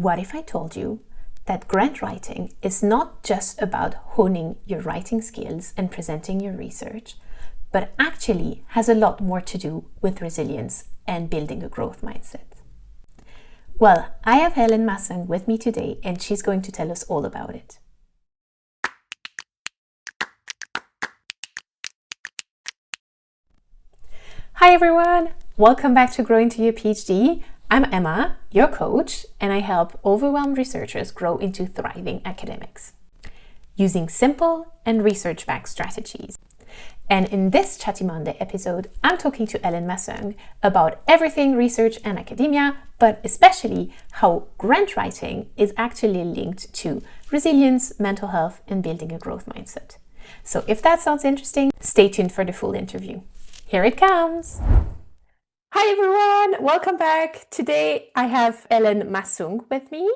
What if I told you that grant writing is not just about honing your writing skills and presenting your research, but actually has a lot more to do with resilience and building a growth mindset? Well, I have Elaine Massung with me today, and she's going to tell us all about it. Hi everyone! Welcome back to Grow Into Your PhD. I'm Emma, your coach, and I help overwhelmed researchers grow into thriving academics using simple and research-backed strategies. And in this Chatty Monday episode, I'm talking to Elaine Massung about everything research and academia, but especially how grant writing is actually linked to resilience, mental health, and building a growth mindset. So if that sounds interesting, stay tuned for the full interview. Here it comes. Hi everyone, welcome back. Today I have Elaine Massung with me.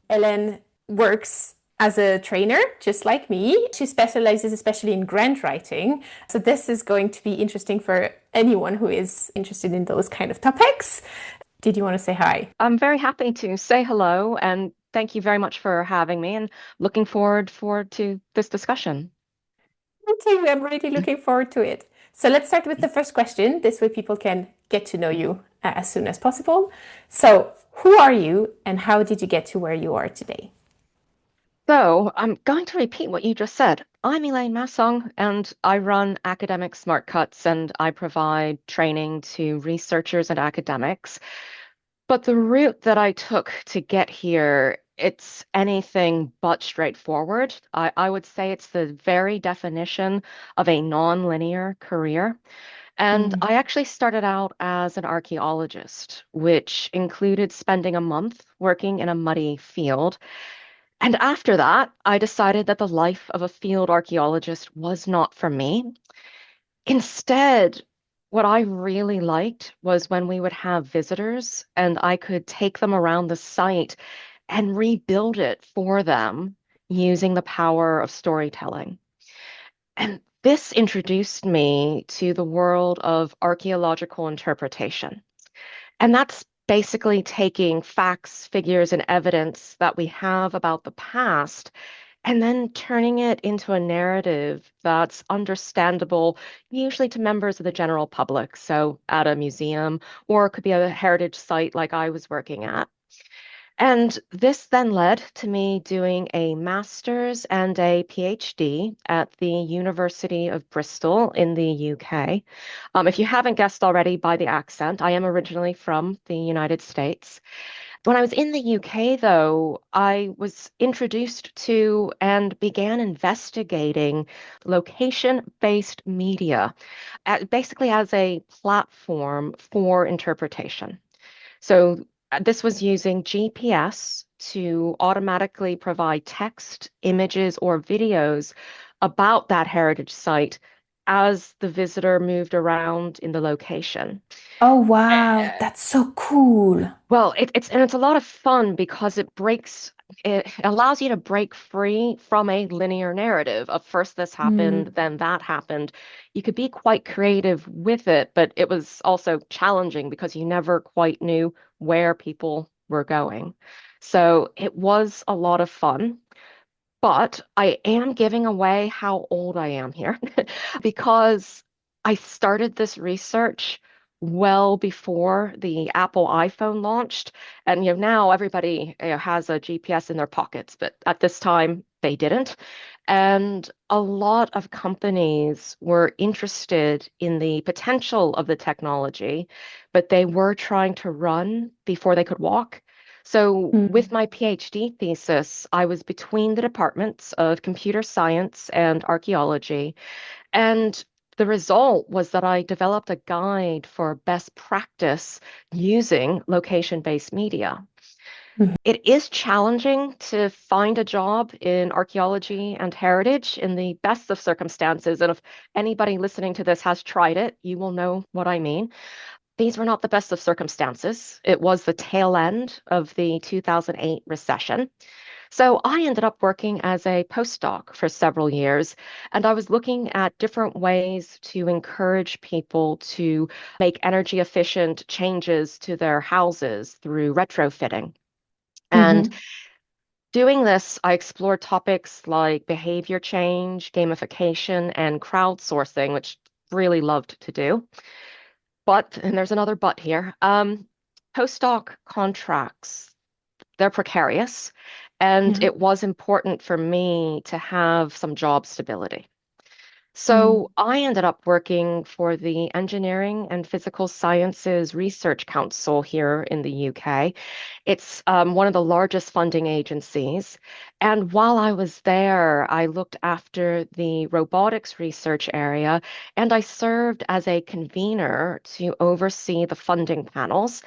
Elaine works as a trainer, just like me. She specializes especially in grant writing. So this is going to be interesting for anyone who is interested in those kind of topics. Did you want to say hi? I'm very happy to say hello, and thank you very much for having me, and looking forward to this discussion. Me too, I'm really looking forward to it. So let's start with the first question. This way people can get to know you as soon as possible. So who are you and how did you get to where you are today? So I'm going to repeat what you just said. I'm Elaine Massung, and I run Academic Smartcuts, and I provide training to researchers and academics. But the route that I took to get here, it's anything but straightforward. I would say it's the very definition of a non-linear career. And I actually started out as an archaeologist, which included spending a month working in a muddy field. And after that, I decided that the life of a field archaeologist was not for me. Instead, what I really liked was when we would have visitors and I could take them around the site and rebuild it for them using the power of storytelling. And this introduced me to the world of archaeological interpretation. And that's basically taking facts, figures, and evidence that we have about the past and then turning it into a narrative that's understandable, usually to members of the general public. So at a museum, or it could be a heritage site like I was working at. And this then led to me doing a master's and a PhD at the University of Bristol in the UK. If you haven't guessed already by the accent, I am originally from the United States. When I was in the UK, though, I was introduced to and began investigating location-based media, basically as a platform for interpretation. So this was using GPS to automatically provide text, images, or videos about that heritage site as the visitor moved around in the location. Oh, wow, that's so cool. Well, it's a lot of fun because it allows you to break free from a linear narrative of first this happened, then that happened. You could be quite creative with it, but it was also challenging because you never quite knew where people were going. So it was a lot of fun. But I am giving away how old I am here because I started this research well before the Apple iPhone launched. And now everybody has a GPS in their pockets, but at this time they didn't. And a lot of companies were interested in the potential of the technology, but they were trying to run before they could walk. So, with my PhD thesis, I was between the departments of computer science and archaeology. And the result was that I developed a guide for best practice using location-based media. It is challenging to find a job in archaeology and heritage in the best of circumstances. And if anybody listening to this has tried it, you will know what I mean. These were not the best of circumstances. It was the tail end of the 2008 recession. So I ended up working as a postdoc for several years, and I was looking at different ways to encourage people to make energy efficient changes to their houses through retrofitting. And Mm-hmm. doing this, I explored topics like behavior change, gamification, and crowdsourcing, which really loved to do. But, and there's another but here, postdoc contracts, they're precarious, and Yeah. it was important for me to have some job stability. Mm. So I ended up working for the Engineering and Physical Sciences Research Council here in the UK. It's one of the largest funding agencies. And while I was there, I looked after the robotics research area and I served as a convener to oversee the funding panels.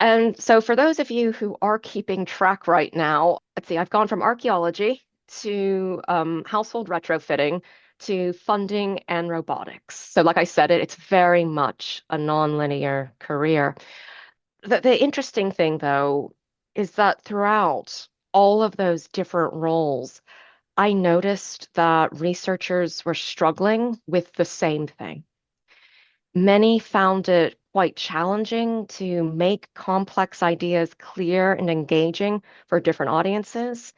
And so, for those of you who are keeping track right now, let's see, I've gone from archaeology to household retrofitting to funding and robotics. So, like I said, it's very much a nonlinear career. The interesting thing, though, is that throughout all of those different roles, I noticed that researchers were struggling with the same thing. Many found it quite challenging to make complex ideas clear and engaging for different audiences.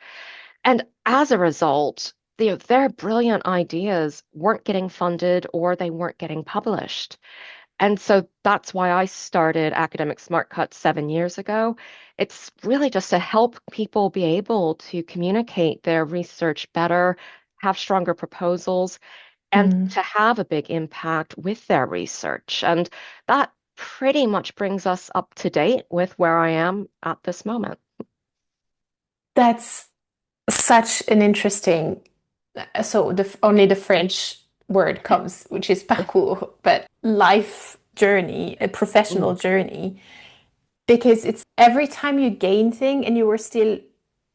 And as a result, their brilliant ideas weren't getting funded or they weren't getting published. And so that's why I started Academic Smartcuts 7 years ago. It's really just to help people be able to communicate their research better, have stronger proposals, and Mm. to have a big impact with their research. And that pretty much brings us up to date with where I am at this moment. That's such an interesting. So only the French word comes, which is parcours, but life journey, a professional Mm, journey, because it's every time you gain thing and you were still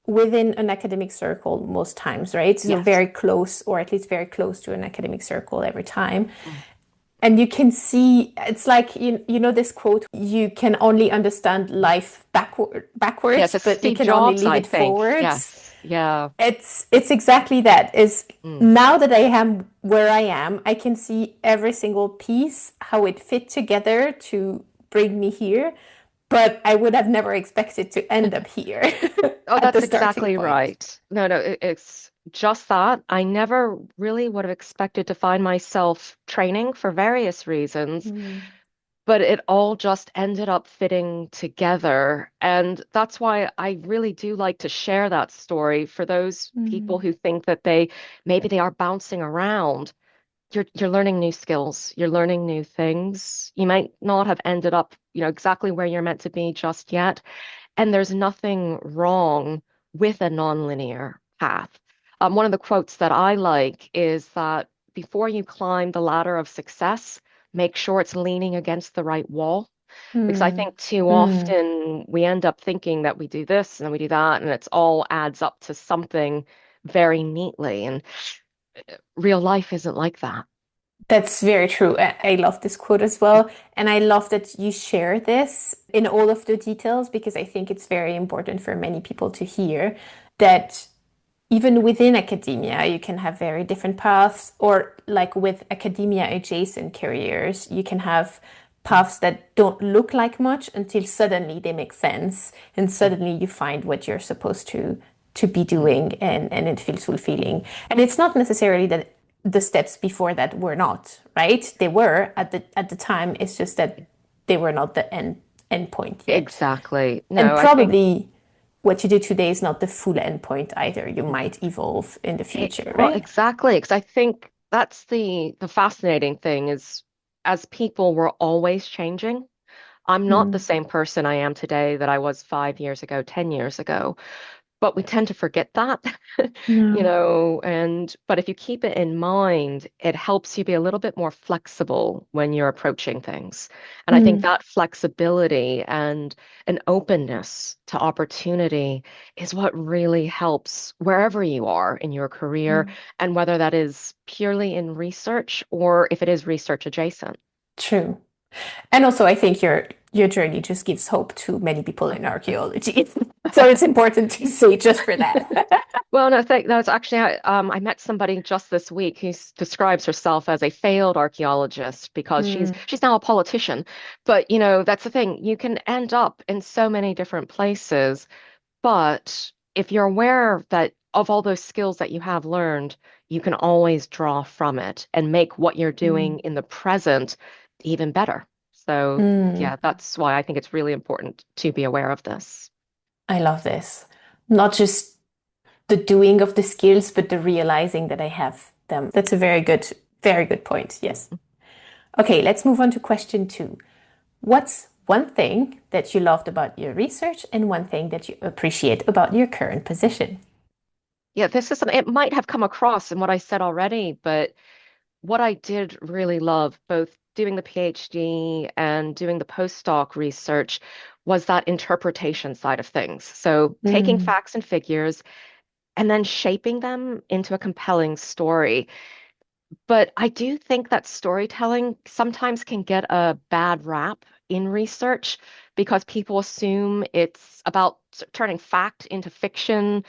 within an academic circle most times, right? So yes. very close, or at least very close to an academic circle every time. Mm. And you can see it's like you know this quote, you can only understand life Yes, backwards, it's but you Steve can only Jobs, leave I it think. forwards. Yes. Yeah. It's exactly that. Is Mm. now that I am where I am, I can see every single piece, how it fit together to bring me here, but I would have never expected to end up here Oh, at the that's starting exactly point. right. No, no, it's just that. I never really would have expected to find myself training for various reasons, Mm, but it all just ended up fitting together. And that's why I really do like to share that story for those people mm, who think that they maybe they are bouncing around. You're learning new skills, you're learning new things. You might not have ended up, exactly where you're meant to be just yet. And there's nothing wrong with a nonlinear path. One of the quotes that I like is that before you climb the ladder of success, make sure it's leaning against the right wall. Because I mm, think too mm. often we end up thinking that we do this and then we do that, and it's all adds up to something very neatly. And real life isn't like that. That's very true. I love this quote as well. And I love that you share this in all of the details because I think it's very important for many people to hear that even within academia, you can have very different paths, or like with academia adjacent careers, you can have Mm, paths that don't look like much until suddenly they make sense, and mm, suddenly you find what you're supposed to be mm. doing, and it feels fulfilling. And it's not necessarily that the steps before that were not, right? They were at the time. It's just that they were not the end point yet. Exactly. And No, I think. probably what you do today is not the full endpoint either. You might evolve in the future, Well, right? exactly, because I think that's the fascinating thing is as people, we're always changing. I'm not the Mm. same person I am today that I was 5 years ago, 10 years ago. But we tend to forget that, No. and but if you keep it in mind, it helps you be a little bit more flexible when you're approaching things. And I think Mm. that flexibility and an openness to opportunity is what really helps wherever you are in your career, Mm. and whether that is purely in research or if it is research adjacent. True. And also, I think your journey just gives hope to many people in archaeology. So it's important to say just for that. Well, no, that was actually I met somebody just this week who describes herself as a failed archaeologist because she's Mm. she's now a politician. But that's the thing. You can end up in so many different places, But if you're aware that of all those skills that you have learned, you can always draw from it and make what you're doing Mm. in the present even better. So, Mm. yeah, that's why I think it's really important to be aware of this. I love this. Not just the doing of the skills, but the realizing that I have them. That's a very good point. Yes. Okay, let's move on to question two. What's one thing that you loved about your research and one thing that you appreciate about your current position? Yeah, this is something it might have come across in what I said already, but what I did really love, both doing the PhD and doing the postdoc research, was that interpretation side of things. So taking Mm, facts and figures and then shaping them into a compelling story. But I do think that storytelling sometimes can get a bad rap in research because people assume it's about turning fact into fiction,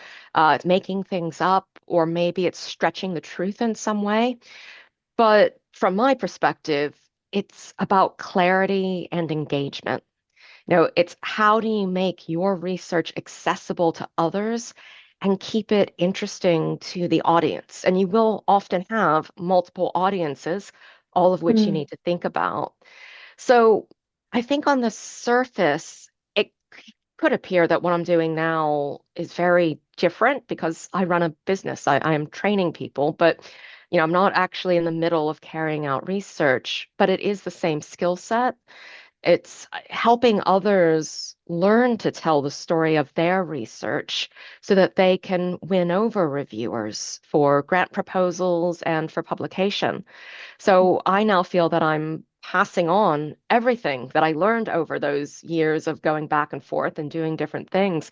making things up, or maybe it's stretching the truth in some way. But from my perspective, it's about clarity and engagement. It's how do you make your research accessible to others and keep it interesting to the audience? And you will often have multiple audiences, all of which you mm, need to think about. So I think on the surface, it could appear that what I'm doing now is very different because I run a business. I am training people, but I'm not actually in the middle of carrying out research, but it is the same skill set. It's helping others learn to tell the story of their research so that they can win over reviewers for grant proposals and for publication. So I now feel that I'm passing on everything that I learned over those years of going back and forth and doing different things.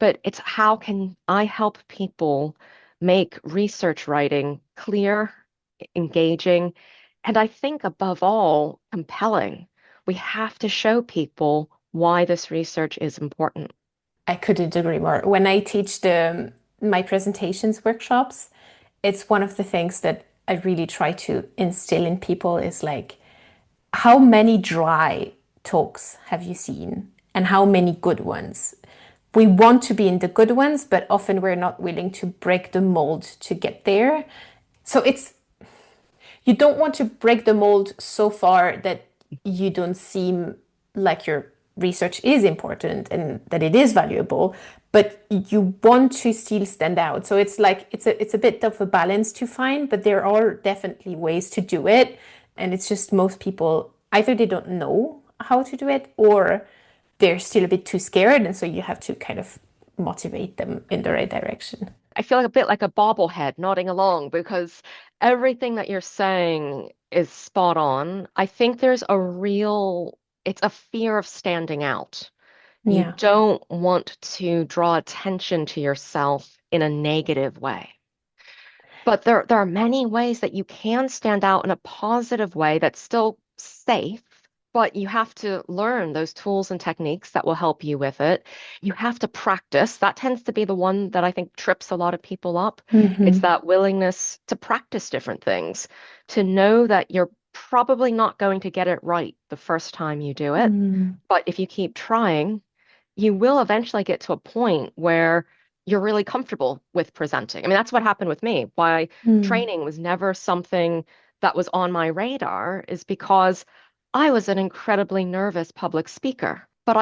But it's how can I help people make research writing clear, engaging, and I think above all, compelling. We have to show people why this research is important. I couldn't agree more. When I teach my presentations workshops, it's one of the things that I really try to instill in people is like, how many dry talks have you seen and how many good ones? We want to be in the good ones, but often we're not willing to break the mold to get there. So it's you don't want to break the mold so far that you don't seem like your research is important and that it is valuable, but you want to still stand out. So it's like it's a bit of a balance to find, but there are definitely ways to do it. And it's just most people either they don't know how to do it or they're still a bit too scared. And so you have to kind of motivate them in the right direction. I feel like a bit like a bobblehead nodding along because everything that you're saying is spot on. I think it's a fear of standing out. You Yeah. don't want to draw attention to yourself in a negative way. But there are many ways that you can stand out in a positive way that's still safe, but you have to learn those tools and techniques that will help you with it. You have to practice. That tends to be the one that I think trips a lot of people up. It's Mm-hmm. that willingness to practice different things, to know that you're probably not going to get it right the first time you do it. Mm-hmm. But if you keep trying, you will eventually get to a point where you're really comfortable with presenting. I mean, that's what happened with me. Why training was never something that was on my radar is because I was an incredibly nervous public speaker, but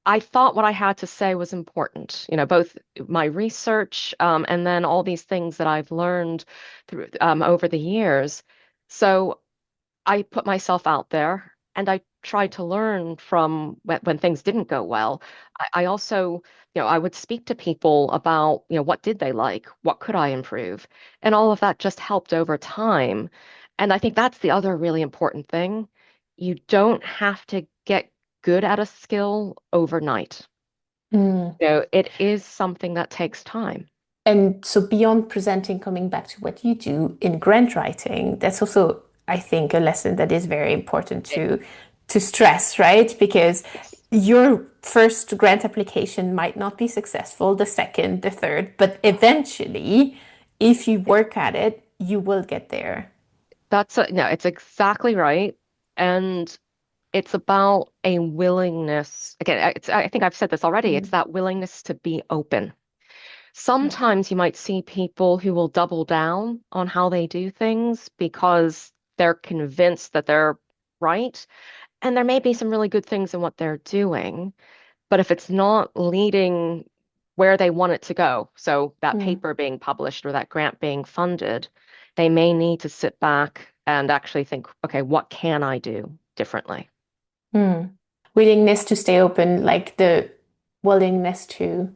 I thought what I had to say was important, both my research and then all these things that I've learned through over the years. So I put myself out there and I tried to learn from when things didn't go well. I also, I would speak to people about, what did they like? What could I improve? And all of that just helped over time. And I think that's the other really important thing. You don't have to get good at a skill overnight. Mm. It is something that takes time. And so beyond presenting, coming back to what you do in grant writing, that's also, I think, a lesson that is very important It, to stress, right? Because yes. your first grant application might not be successful, the second, the third, but eventually, if you work at it, you will get there. No, it's exactly right. And It's about a willingness. Again, I think I've said this already. It's Mm, that willingness to be open. yeah. Sometimes you might see people who will double down on how they do things because they're convinced that they're right. And there may be some really good things in what they're doing. But if it's not leading where they want it to go, so that Mm, paper being published or that grant being funded, they may need to sit back and actually think, okay, what can I do differently? mm. Willingness to stay open, like the willingness to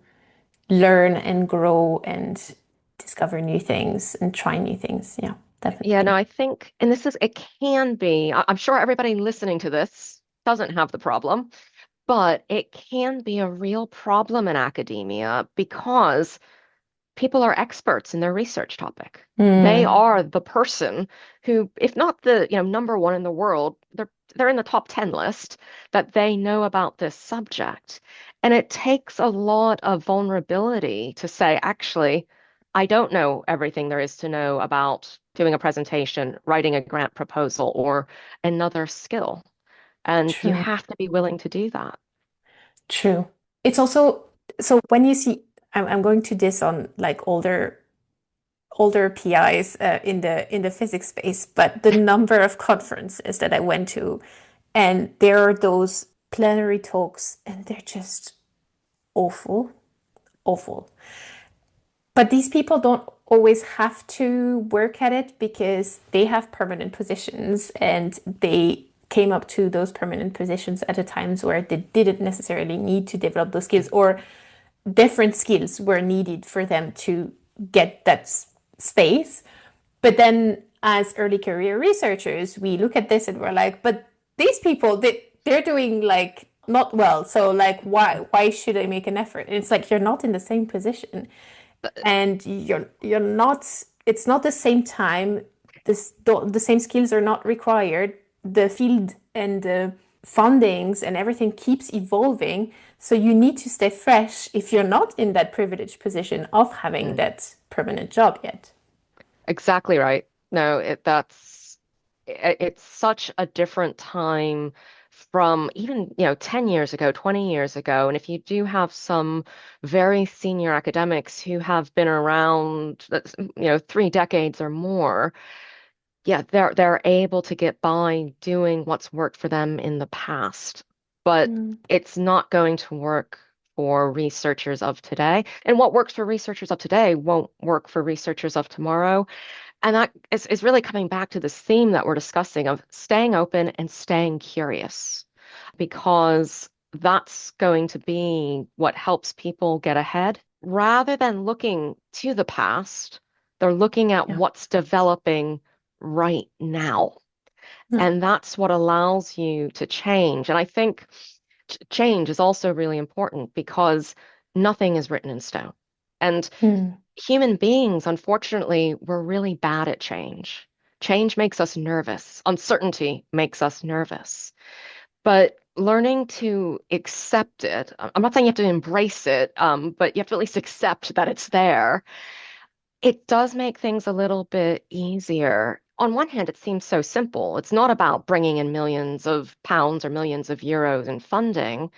learn and grow and discover new things and try new things. Yeah, Yeah, no, definitely. I think, and it can be, I'm sure everybody listening to this doesn't have the problem, but it can be a real problem in academia because people are experts in their research topic. They Mm, are the person who, if not the, number one in the world, they're in the top 10 list that they know about this subject. And it takes a lot of vulnerability to say, actually, I don't know everything there is to know about doing a presentation, writing a grant proposal, or another skill. And you true, have to be willing to do that. true. It's also so when you see, I'm going to diss on like older PIs in the physics space, but the number of conferences that I went to, and there are those plenary talks, and they're just awful, awful. But these people don't always have to work at it because they have permanent positions and they came up to those permanent positions at a times where they didn't necessarily need to develop those skills or different skills were needed for them to get that space. But then as early career researchers, we look at this and we're like, but these people they're doing like not well. So like why should I make an effort? And it's like you're not in the same position and you're not it's not the same time the same skills are not required the field and the fundings and everything keeps evolving so you need to stay fresh if you're not in that privileged position of having Mm. that permanent job yet. Exactly right. No, it's such a different time from even, 10 years ago, 20 years ago. And if you do have some very senior academics who have been around, 3 decades or more, yeah, they're able to get by doing what's worked for them in the past. But Mm, it's not going to work for researchers of today. And what works for researchers of today won't work for researchers of tomorrow. And that is really coming back to this theme that we're discussing of staying open and staying curious, because that's going to be what helps people get ahead. Rather than looking to the past, they're looking at yeah. what's developing right now. Yeah. And that's what allows you to change. And I think change is also really important because nothing is written in stone. And Mm, human beings, unfortunately, we're really bad at change. Change makes us nervous. Uncertainty makes us nervous. But learning to accept it, I'm not saying you have to embrace it, but you have to at least accept that it's there. It does make things a little bit easier. On one hand, it seems so simple. It's not about bringing in millions of pounds or millions of euros in funding.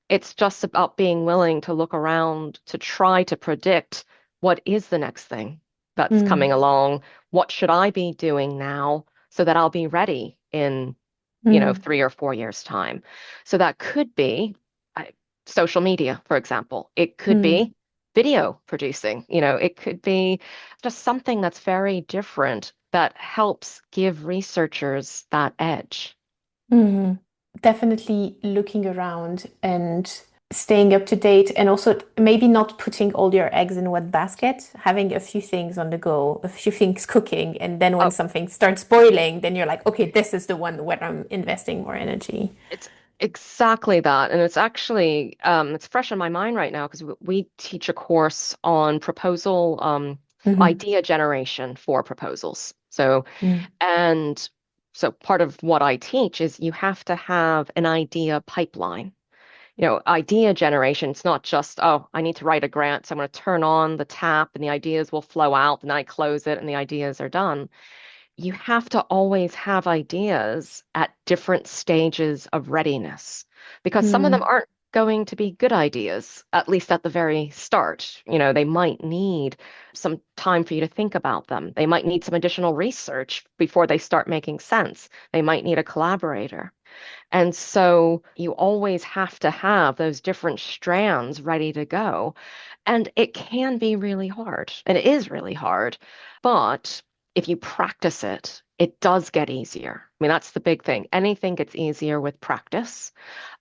It's just about being willing to look around to try to predict what is the next thing that's mm, coming along. What should I be doing now so that I'll be ready in, mm, 3 or 4 years' time? So that could be uh, social media, for example. It could mm, be video producing. It could be just something that's very different that helps give researchers that edge. mm. Definitely looking around and staying up to date, and also maybe not putting all your eggs in one basket, having a few things on the go, a few things cooking, and then when Oh, something starts boiling, then you're like, okay, this is the one where I'm investing more energy. it's exactly that. And it's actually it's fresh in my mind right now because we teach a course on proposal Hmm. idea generation for proposals. And so part of what I teach is you have to have an idea pipeline. Idea generation, it's not just, oh, I need to write a grant, so I'm going to turn on the tap and the ideas will flow out, and I close it and the ideas are done. you have to always have ideas at different stages of readiness because some of them Mm, aren't going to be good ideas, at least at the very start. They might need some time for you to think about them. They might need some additional research before they start making sense. They might need a collaborator. And so you always have to have those different strands ready to go. And it can be really hard, and it is really hard. But if you practice it, it does get easier. I mean, that's the big thing. Anything gets easier with practice,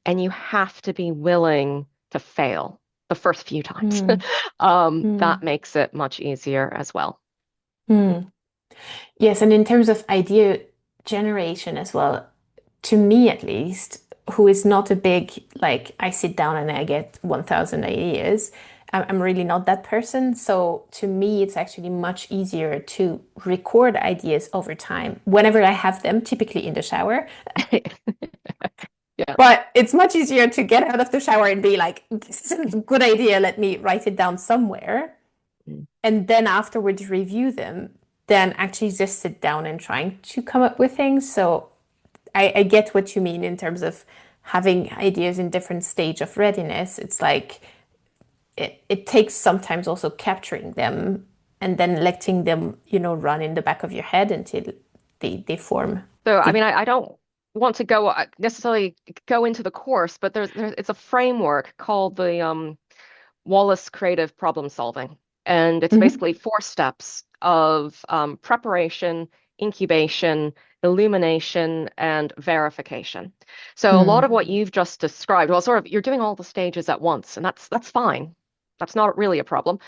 and you have to be willing to fail the first few times. mm, That mm, makes it much easier as well. mm. Yes, and in terms of idea generation as well, to me at least, who is not a big, like, I sit down and I get 1,000 ideas, I'm really not that person. So to me, it's actually much easier to record ideas over time whenever I have them, typically in the shower. Yeah. But it's much easier to get out of the shower and be like, this is a good idea. Let me write it down somewhere. Mm. And then afterwards review them, than actually just sit down and trying to come up with things. So I get what you mean in terms of having ideas in different stage of readiness. It's like it takes sometimes also capturing them and then letting them, run in the back of your head until they form. So, I The, mean, I don't want to go necessarily go into the course, but it's a framework called the Wallas Creative Problem Solving. And it's Mhm. basically four steps of preparation, incubation, illumination, and verification. So a lot of Mm, what you've just described, well, sort of you're doing all the stages at once, and that's fine. That's not really a problem.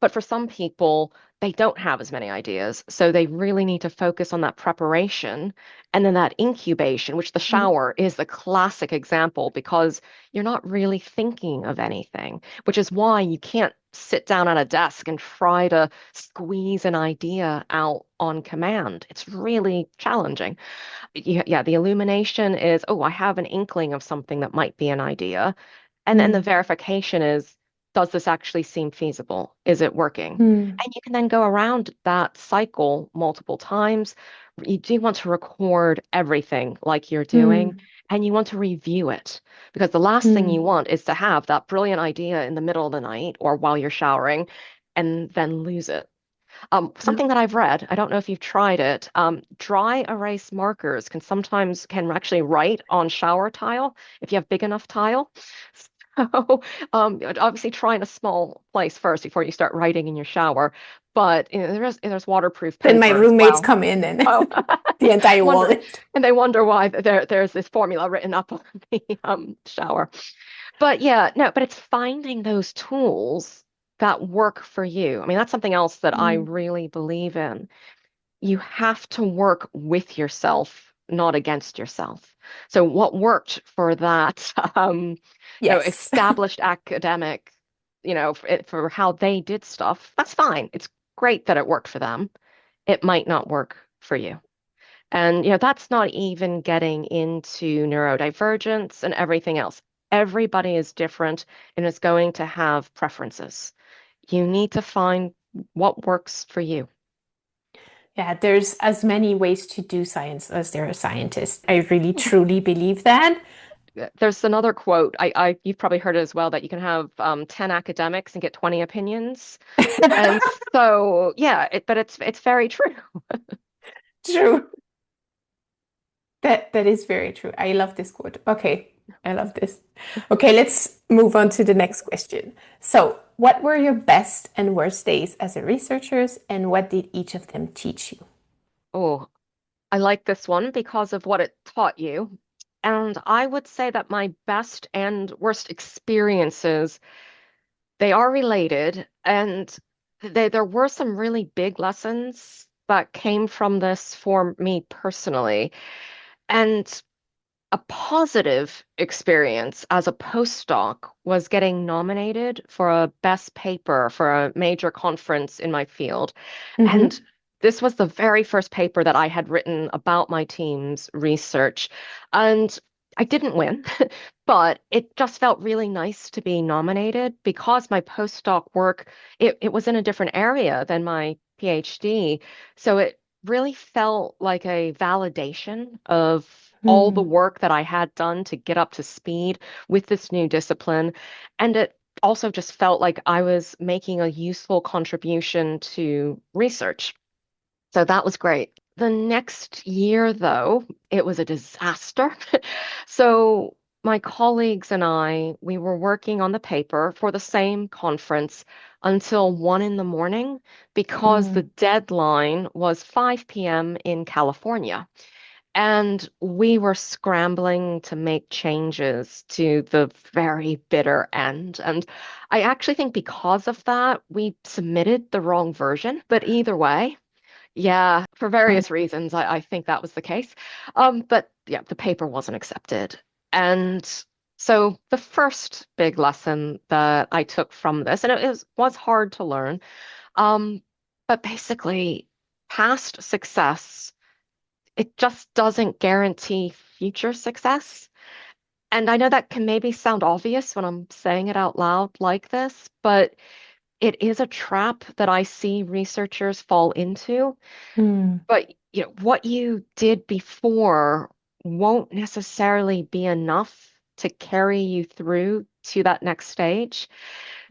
But for some people, they don't have as many ideas. So they really need to focus on that preparation and then that incubation, which the mm, shower is the classic example because you're not really thinking of anything, which is why you can't sit down at a desk and try to squeeze an idea out on command. It's really challenging. Yeah, the illumination is, oh, I have an inkling of something that might be an idea. And then the mm, verification is, does this actually seem feasible? Is it working? mm, And you can then go around that cycle multiple times. You do want to record everything like you're doing, mm, and you want to review it because the last thing you mm. want is to have that brilliant idea in the middle of the night or while you're showering and then lose it. No. Something that I've read, I don't know if you've tried it, dry erase markers can actually write on shower tile if you have big enough tile. So, obviously try in a small place first before you start writing in your shower. But there's waterproof Then my paper as roommates well. come in and Oh, the entire wall wonder, is. and they wonder why there's this formula written up on the shower. But yeah, no, but it's finding those tools that work for you. I mean, that's something else that I Mm, really believe in. You have to work with yourself, not against yourself. So what worked for that, yes. established academic, for how they did stuff, that's fine. It's great that it worked for them. It might not work for you. And that's not even getting into neurodivergence and everything else. Everybody is different and is going to have preferences. You need to find what works for you. Yeah, there's as many ways to do science as there are scientists. I really truly believe that. There's another quote. You've probably heard it as well that you can have 10 academics and get 20 opinions. And so, yeah, but it's very true. True. That is very true. I love this quote. Okay, I love this. Okay, let's move on to the next question. So, what were your best and worst days as a researchers, and what did each of them teach you? Oh, I like this one because of what it taught you. And I would say that my best and worst experiences, they are related, and there were some really big lessons that came from this for me personally. And a positive experience as a postdoc was getting nominated for a best paper for a major conference in my field. And Mm-hmm. this was the very first paper that I had written about my team's research. And I didn't win, but it just felt really nice to be nominated because my postdoc work, it was in a different area than my PhD. So really felt like a validation of all the Mm, work that I had done to get up to speed with this new discipline. And it also just felt like I was making a useful contribution to research. So that was great. The next year, though, it was a disaster. So my colleagues and I, we were working on the paper for the same conference until 1 in the morning because the mm, deadline was 5 p.m. in California. And we were scrambling to make changes to the very bitter end. And I actually think because of that, we submitted the wrong version. But either way, yeah, for mm, various reasons, I think that was the case. But yeah, the paper wasn't accepted. And so the first big lesson that I took from this, and was hard to learn, um, but basically, past success, it just doesn't guarantee future success. And I know that can maybe sound obvious when I'm saying it out loud like this, but it is a trap that I see researchers fall into. mm, But what you did before won't necessarily be enough to carry you through to that next stage.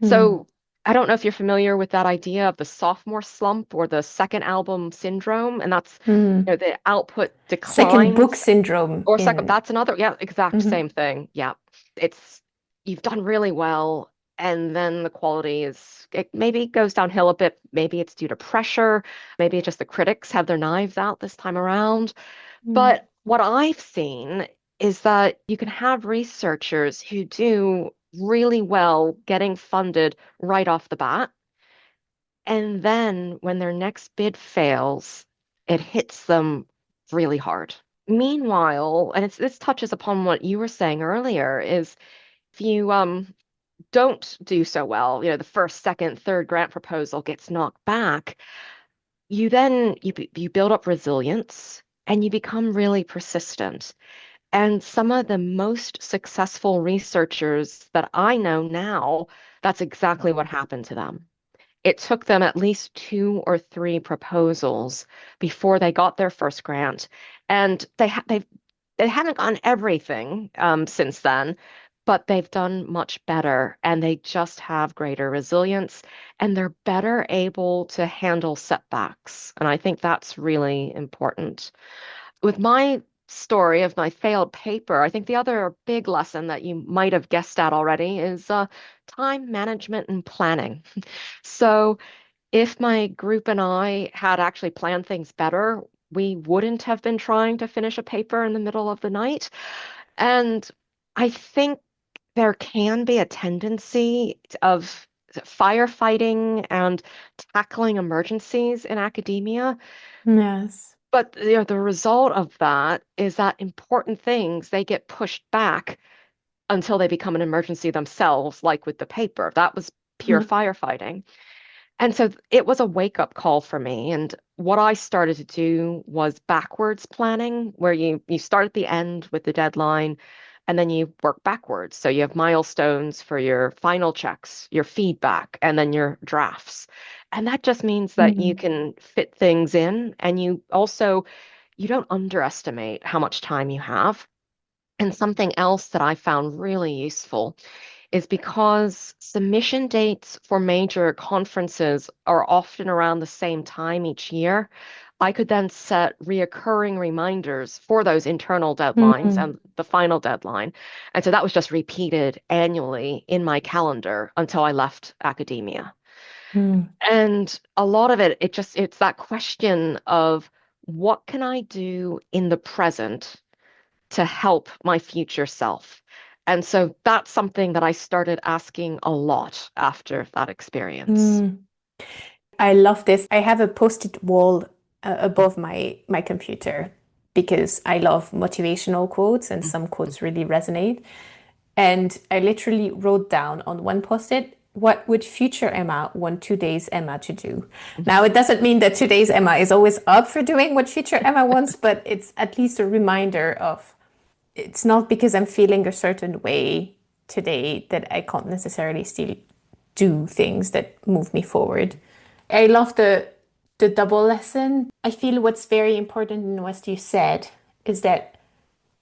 mm, So I don't know if you're familiar with that idea of the sophomore slump or the second album syndrome, and that's mm. the output Second book declines syndrome or second, in. that's another, yeah, exact Mhm, same thing. Yeah. It's you've done really well, and then the quality it maybe goes downhill a bit. Maybe it's due to pressure, maybe it's just the critics have their knives out this time around. mm, But what I've seen is that you can have researchers who do really well getting funded right off the bat. And then when their next bid fails, it hits them really hard. Meanwhile, and this touches upon what you were saying earlier, is if you don't do so well, the first, second, third grant proposal gets knocked back, you build up resilience and you become really persistent. And some of the most successful researchers that I know now, that's exactly what happened to them. It took them at least two or three proposals before they got their first grant, and they haven't gotten everything since then, but they've done much better, and they just have greater resilience, and they're better able to handle setbacks. And I think that's really important. With my story of my failed paper, I think the other big lesson that you might have guessed at already is time management and planning. So if my group and I had actually planned things better, we wouldn't have been trying to finish a paper in the middle of the night. And I think there can be a tendency of firefighting and tackling emergencies in academia. yes. But the result of that is that important things they get pushed back until they become an emergency themselves, like with the paper. That was pure Mm, firefighting. And so it was a wake-up call for me. And what I started to do was backwards planning, where you start at the end with the deadline and then you work backwards. So you have milestones for your final checks, your feedback, and then your drafts. And that just means that you mm, can fit things in and you don't underestimate how much time you have. And something else that I found really useful is because submission dates for major conferences are often around the same time each year. I could then set reoccurring reminders for those internal deadlines mm, and the final deadline. And so that was just repeated annually in my calendar until I left academia. mm, And a lot of it's that question of what can I do in the present to help my future self? And so that's something that I started asking a lot after that experience. mm. I love this. I have a post-it wall above my computer because I love motivational quotes and some Mhm. quotes really resonate. And I literally wrote down on one post-it, what would future Emma want today's Emma to do? Now, it doesn't mean that today's Emma is always up for doing what future Emma wants, but it's at least a reminder of it's not because I'm feeling a certain way today that I can't necessarily still do things that move me forward. I love the the double lesson. I feel what's very important in what you said is that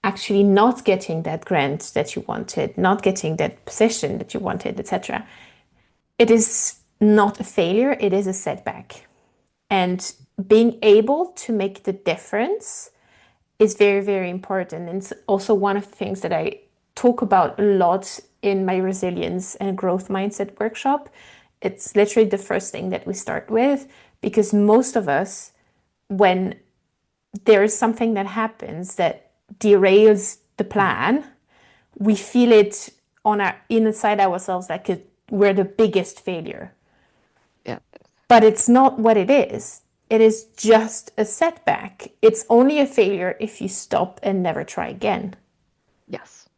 actually not getting that grant that you wanted, not getting that position that you wanted, etc. It is not a failure, it is a setback. And being able to make the difference is very, very important. And it's also one of the things that I talk about a lot in my resilience and growth mindset workshop. It's literally the first thing that we start with because most of us, when there is something that happens that derails the plan, we feel it on our inside ourselves like we're the biggest failure. Yeah. But it's not what it is. It is just a setback. It's only a failure if you stop and never try again. Yes.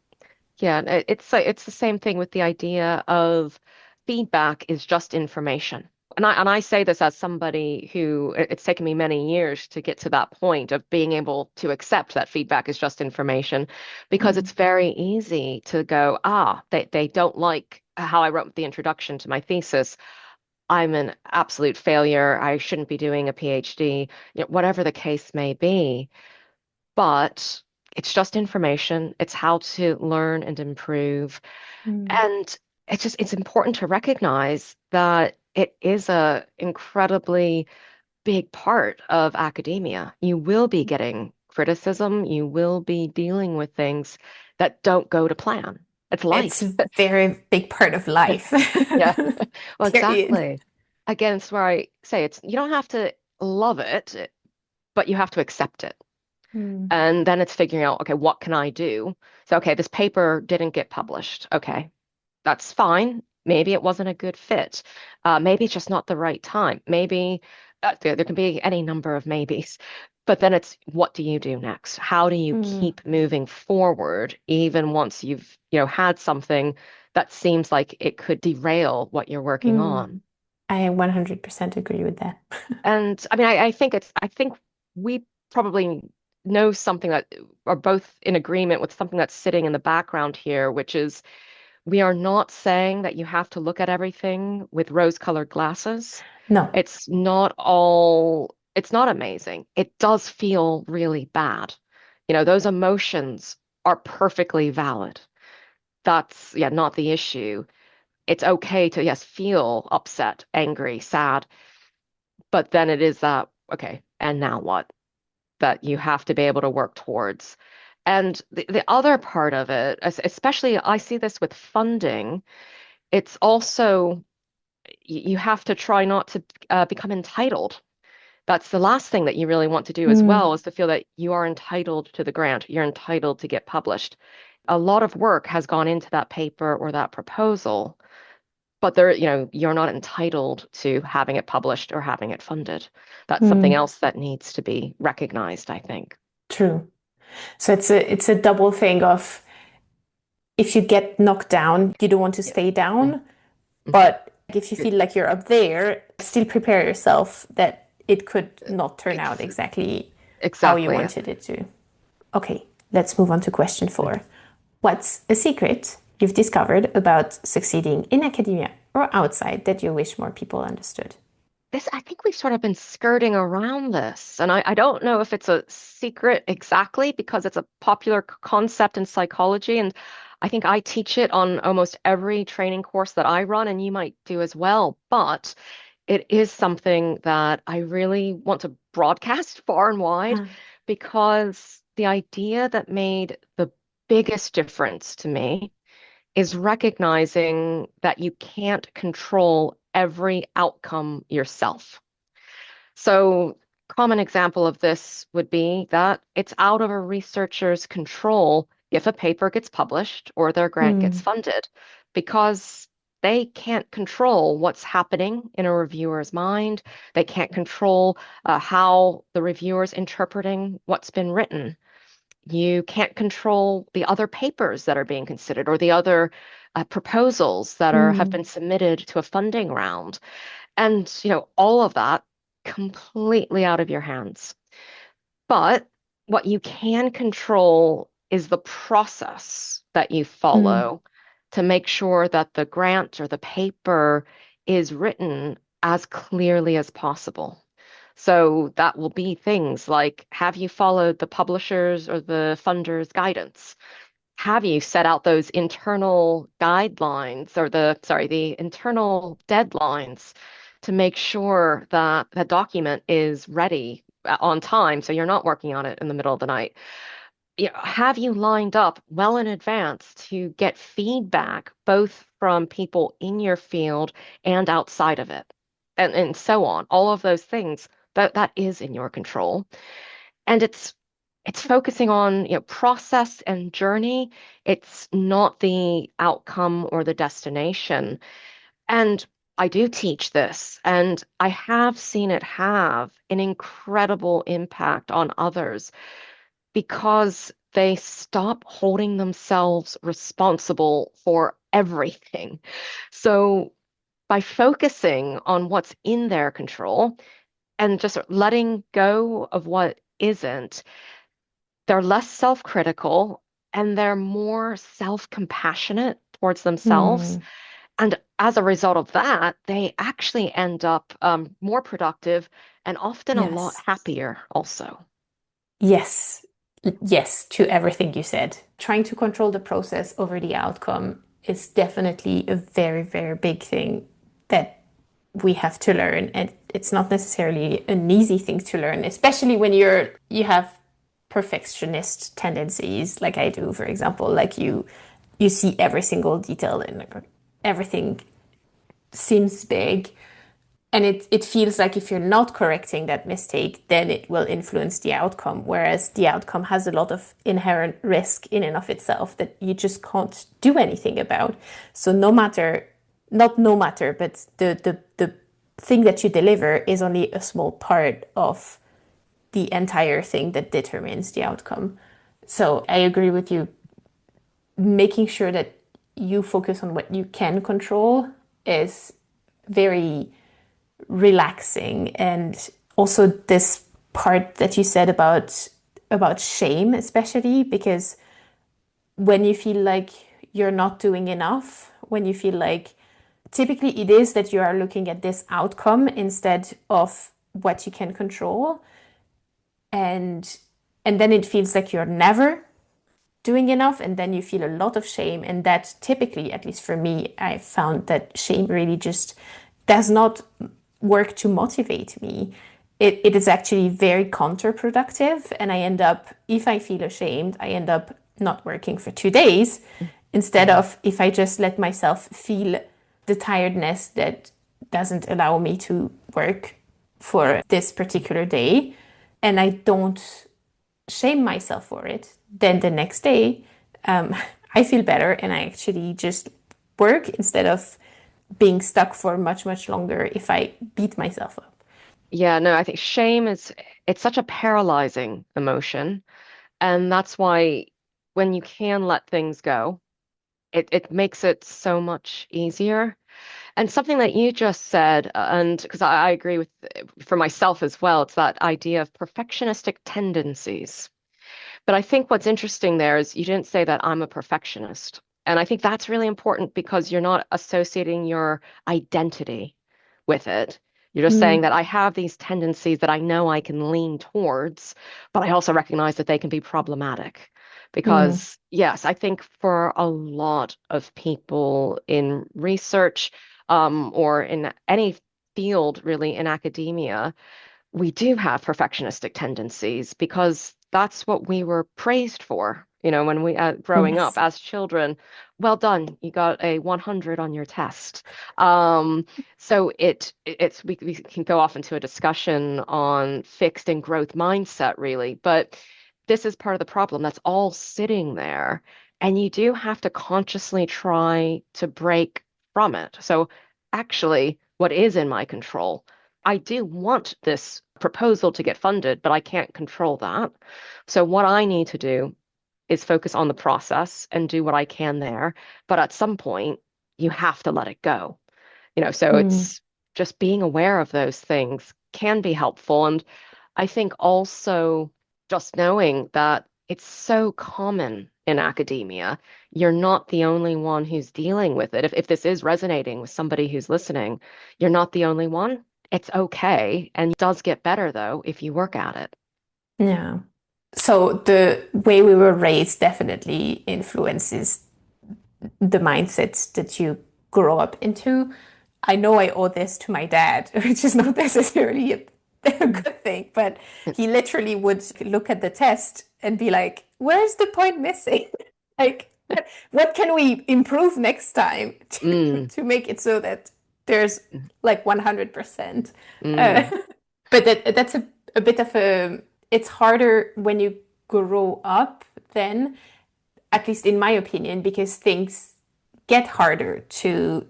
Yeah, and it's the same thing with the idea of feedback is just information. And I say this as somebody who it's taken me many years to get to that point of being able to accept that feedback is just information, because Mm. it's very easy to go, they don't like how I wrote the introduction to my thesis. I'm an absolute failure. I shouldn't be doing a PhD, whatever the case may be. But it's just information. It's how to learn and improve. Mm. And it's important to recognize that it is a incredibly big part of academia. You will be getting criticism. You will be dealing with things that don't go to plan. It's It's life. a very big part of life. Yeah. Well, Period. exactly. Again, it's where I say you don't have to love it, but you have to accept it. Mm. And then it's figuring out, okay, what can I do? So, okay, this paper didn't get published. Okay, that's fine. Maybe it wasn't a good fit. Maybe it's just not the right time. Maybe there can be any number of maybes. But then it's what do you do next? How do you Mm. keep moving forward even once you've, had something that seems like it could derail what you're working Mm. on? I 100% agree with that. And I mean, I think we probably know something that are both in agreement with something that's sitting in the background here, which is we are not saying that you have to look at everything with rose-colored glasses. No. It's not amazing. It does feel really bad. Those emotions are perfectly valid. That's, yeah, not the issue. It's okay to, yes, feel upset, angry, sad, but then it is that, okay, and now what? That you have to be able to work towards. And the other part of it, especially I see this with funding, it's also you have to try not to become entitled. That's the last thing that you really want to do as Mm. well, is to feel that you are entitled to the grant, you're entitled to get published. A lot of work has gone into that paper or that proposal, but you're not entitled to having it published or having it funded. That's something Mm. else that needs to be recognized, I think. True. So it's a double thing of if you get knocked down, you don't want to Yeah. stay down. Mhm. But if you feel like you're up there, still prepare yourself that it could not turn out Ex- exactly how you Exactly. wanted it to. Okay, let's move on to question 4. What's a secret you've discovered about succeeding in academia or outside that you wish more people understood? I think we've sort of been skirting around this, and I don't know if it's a secret exactly because it's a popular concept in psychology, and I think I teach it on almost every training course that I run, and you might do as well. But it is something that I really want to broadcast far and wide, Huh. because the idea that made the biggest difference to me is recognizing that you can't control every outcome yourself. So, common example of this would be that it's out of a researcher's control if a paper gets published or their grant gets Mm. funded, because they can't control what's happening in a reviewer's mind. They can't control how the reviewer's interpreting what's been written. You can't control the other papers that are being considered or the other proposals that have Mm. been submitted to a funding round. And, all of that completely out of your hands. But what you can control is the process that you Mm. follow to make sure that the grant or the paper is written as clearly as possible. So that will be things like, have you followed the publisher's or the funder's guidance? Have you set out those internal guidelines or the internal deadlines to make sure that the document is ready on time so you're not working on it in the middle of the night? Have you lined up well in advance to get feedback both from people in your field and outside of it? And so on. All of those things that is in your control. And it's focusing on, process and journey. It's not the outcome or the destination. And I do teach this, and I have seen it have an incredible impact on others because they stop holding themselves responsible for everything. So by focusing on what's in their control and just letting go of what isn't, they're less self-critical and they're more self-compassionate towards themselves. Hmm. And as a result of that, they actually end up more productive and often a lot Yes. happier also. Yes. Yes, to everything you said. Trying to control the process over the outcome is definitely a very, very big thing that we have to learn. And it's not necessarily an easy thing to learn, especially when you have perfectionist tendencies, like I do, for example. Like you see every single detail and like everything seems big. And it feels like if you're not correcting that mistake, then it will influence the outcome. Whereas the outcome has a lot of inherent risk in and of itself that you just can't do anything about. So no matter, not no matter, but the thing that you deliver is only a small part of the entire thing that determines the outcome. So I agree with you. Making sure that you focus on what you can control is very relaxing. And also this part that you said about shame, especially because when you feel like you're not doing enough, when you feel like typically it is that you are looking at this outcome instead of what you can control, and then it feels like you're never doing enough, and then you feel a lot of shame. And that typically, at least for me, I found that shame really just does not work to motivate me. It is actually very counterproductive, and I end up, if I feel ashamed, I end up not working for 2 days instead Mm. of if I just let myself feel the tiredness that doesn't allow me to work for this particular day, and I don't shame myself for it, then the next day um, I feel better and I actually just work instead of being stuck for much, much longer if I beat myself up. Yeah, no, I think shame is it's such a paralyzing emotion. And that's why when you can let things go, it makes it so much easier. And something that you just said, and because I agree with for myself as well, it's that idea of perfectionistic tendencies. But I think what's interesting there is you didn't say that I'm a perfectionist. And I think that's really important because you're not associating your identity with it. You're just saying Mm, that I have these tendencies that I know I can lean towards, but I also recognize that they can be problematic. mm, Because, yes, I think for a lot of people in research, or in any field really in academia, we do have perfectionistic tendencies because that's what we were praised for. When we growing up yes. as children, well done, you got a 100 on your test. So we can go off into a discussion on fixed and growth mindset, really, but this is part of the problem that's all sitting there, and you do have to consciously try to break from it. So actually, what is in my control? I do want this proposal to get funded, but I can't control that. So what I need to do is focus on the process and do what I can there. But at some point, you have to let it go. So Mm, it's just being aware of those things can be helpful. And I think also just knowing that it's so common in academia, you're not the only one who's dealing with it. If this is resonating with somebody who's listening, you're not the only one. It's okay. And it does get better though if you work at it. Yeah. So the way we were raised definitely influences the mindset that you grow up into. I know I owe this to my dad, which is not necessarily a good thing, but he literally would look at the test and be like, where's the point missing? Like, what can we improve next time Mm, to make it so that there's like 100%? Uh, mm. but that's a bit of it's harder when you grow up then, at least in my opinion, because things get harder to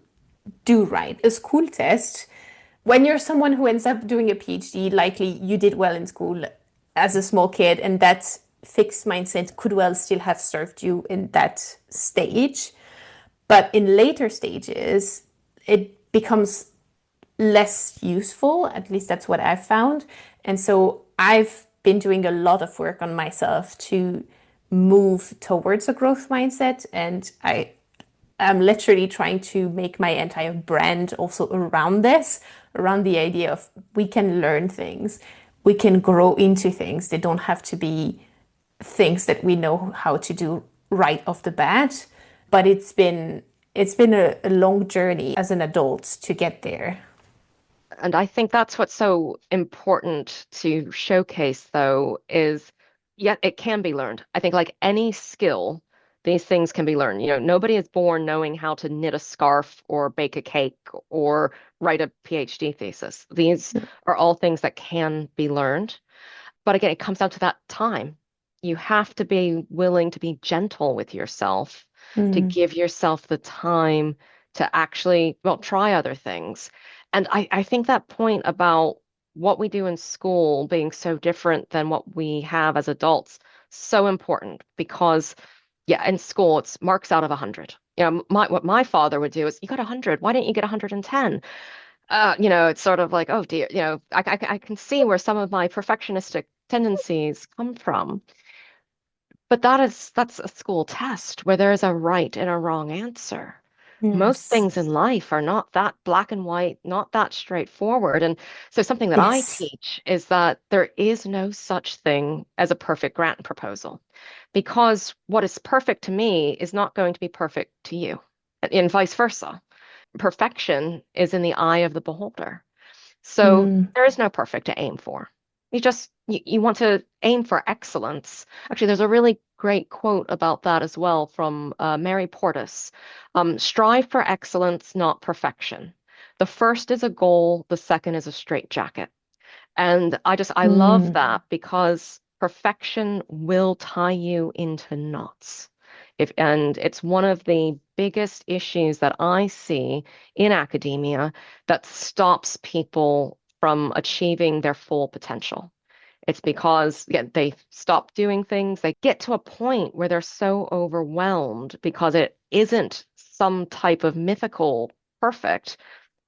do right. A school test, when you're someone who ends up doing a PhD, likely you did well in school as a small kid, and that fixed mindset could well still have served you in that stage. But in later stages, it becomes less useful. At least that's what I've found. And so I've been doing a lot of work on myself to move towards a growth mindset. And I'm literally trying to make my entire brand also around this, around the idea of we can learn things, we can grow into things. They don't have to be things that we know how to do right off the bat. But it's been a long journey as an adult to get there. And I think that's what's so important to showcase, though, is yeah, it can be learned. I think like any skill, these things can be learned. Nobody is born knowing how to knit a scarf or bake a cake or write a PhD thesis. These are all things that can be learned. But again, it comes down to that time. You have to be willing to be gentle with yourself, to Mm, give yourself the time to actually, well, try other things. And I think that point about what we do in school being so different than what we have as adults, so important because, yeah, in school, it's marks out of 100. What my father would do is, you got 100. Why didn't you get 110? It's sort of like, oh dear, I can see where some of my perfectionistic tendencies come from. But that's a school test where there is a right and a wrong answer. Most yes. things in life are not that black and white, not that straightforward. And so something that I Yes. teach is that there is no such thing as a perfect grant proposal, because what is perfect to me is not going to be perfect to you, and vice versa. Perfection is in the eye of the beholder. So Mm, there is no perfect to aim for. You want to aim for excellence. Actually, there's a really great quote about that as well from Mary Portas. Strive for excellence, not perfection. The first is a goal, the second is a straitjacket. And I love mm, that because perfection will tie you into knots. And it's one of the biggest issues that I see in academia that stops people from achieving their full potential. It's because, yeah, they stop doing things. They get to a point where they're so overwhelmed because it isn't some type of mythical perfect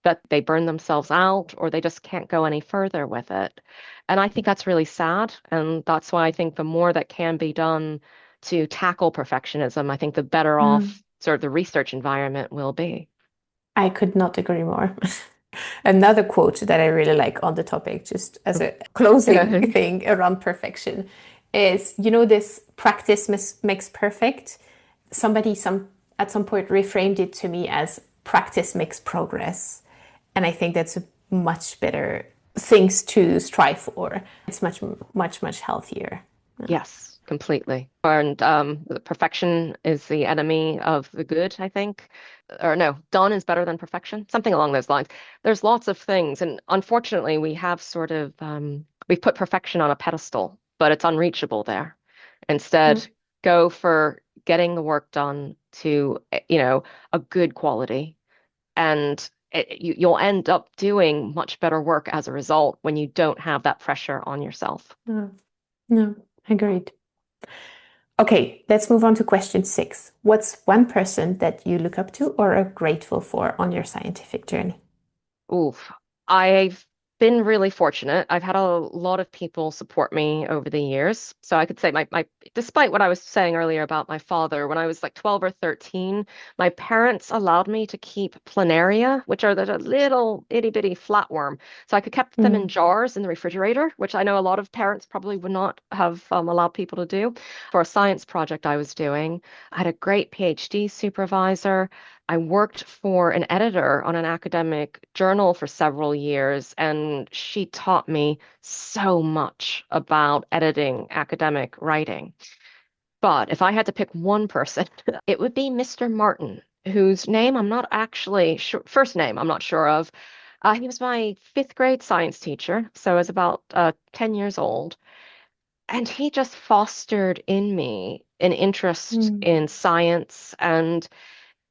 that they burn themselves out or they just can't go any further with it. And I think that's really sad. And that's why I think the more that can be done to tackle perfectionism, I think the better mm. off sort of the research environment will be. I could not agree more. Another quote that I really like on the topic, just as a closing Yeah. thing around perfection, is this practice makes perfect. Somebody at some point reframed it to me as practice makes progress. And I think that's a much better things to strive for. It's much, much, much healthier. Yes, completely. And the perfection is the enemy of the good, I think. Or no, done is better than perfection, something along those lines. There's lots of things, and unfortunately, we have sort of we've put perfection on a pedestal, but it's unreachable there. Mm, Instead, go for getting the work done to, a good quality, and you'll end up doing much better work as a result when you don't have that pressure on yourself. no, no, agreed. Okay, let's move on to question 6. What's one person that you look up to or are grateful for on your scientific journey? Oof. I've been really fortunate. I've had a lot of people support me over the years. So I could say despite what I was saying earlier about my father, when I was like 12 or 13, my parents allowed me to keep planaria, which are the little itty bitty flatworm. So I could keep them in Mm. jars in the refrigerator, which I know a lot of parents probably would not have allowed people to do for a science project I was doing. I had a great PhD supervisor. I worked for an editor on an academic journal for several years, and she taught me so much about editing academic writing. But if I had to pick one person, it would be Mr. Martin, whose name I'm not actually sure, first name I'm not sure of. He was my fifth grade science teacher, so I was about 10 years old. And he just fostered in me an interest Mm. in science, and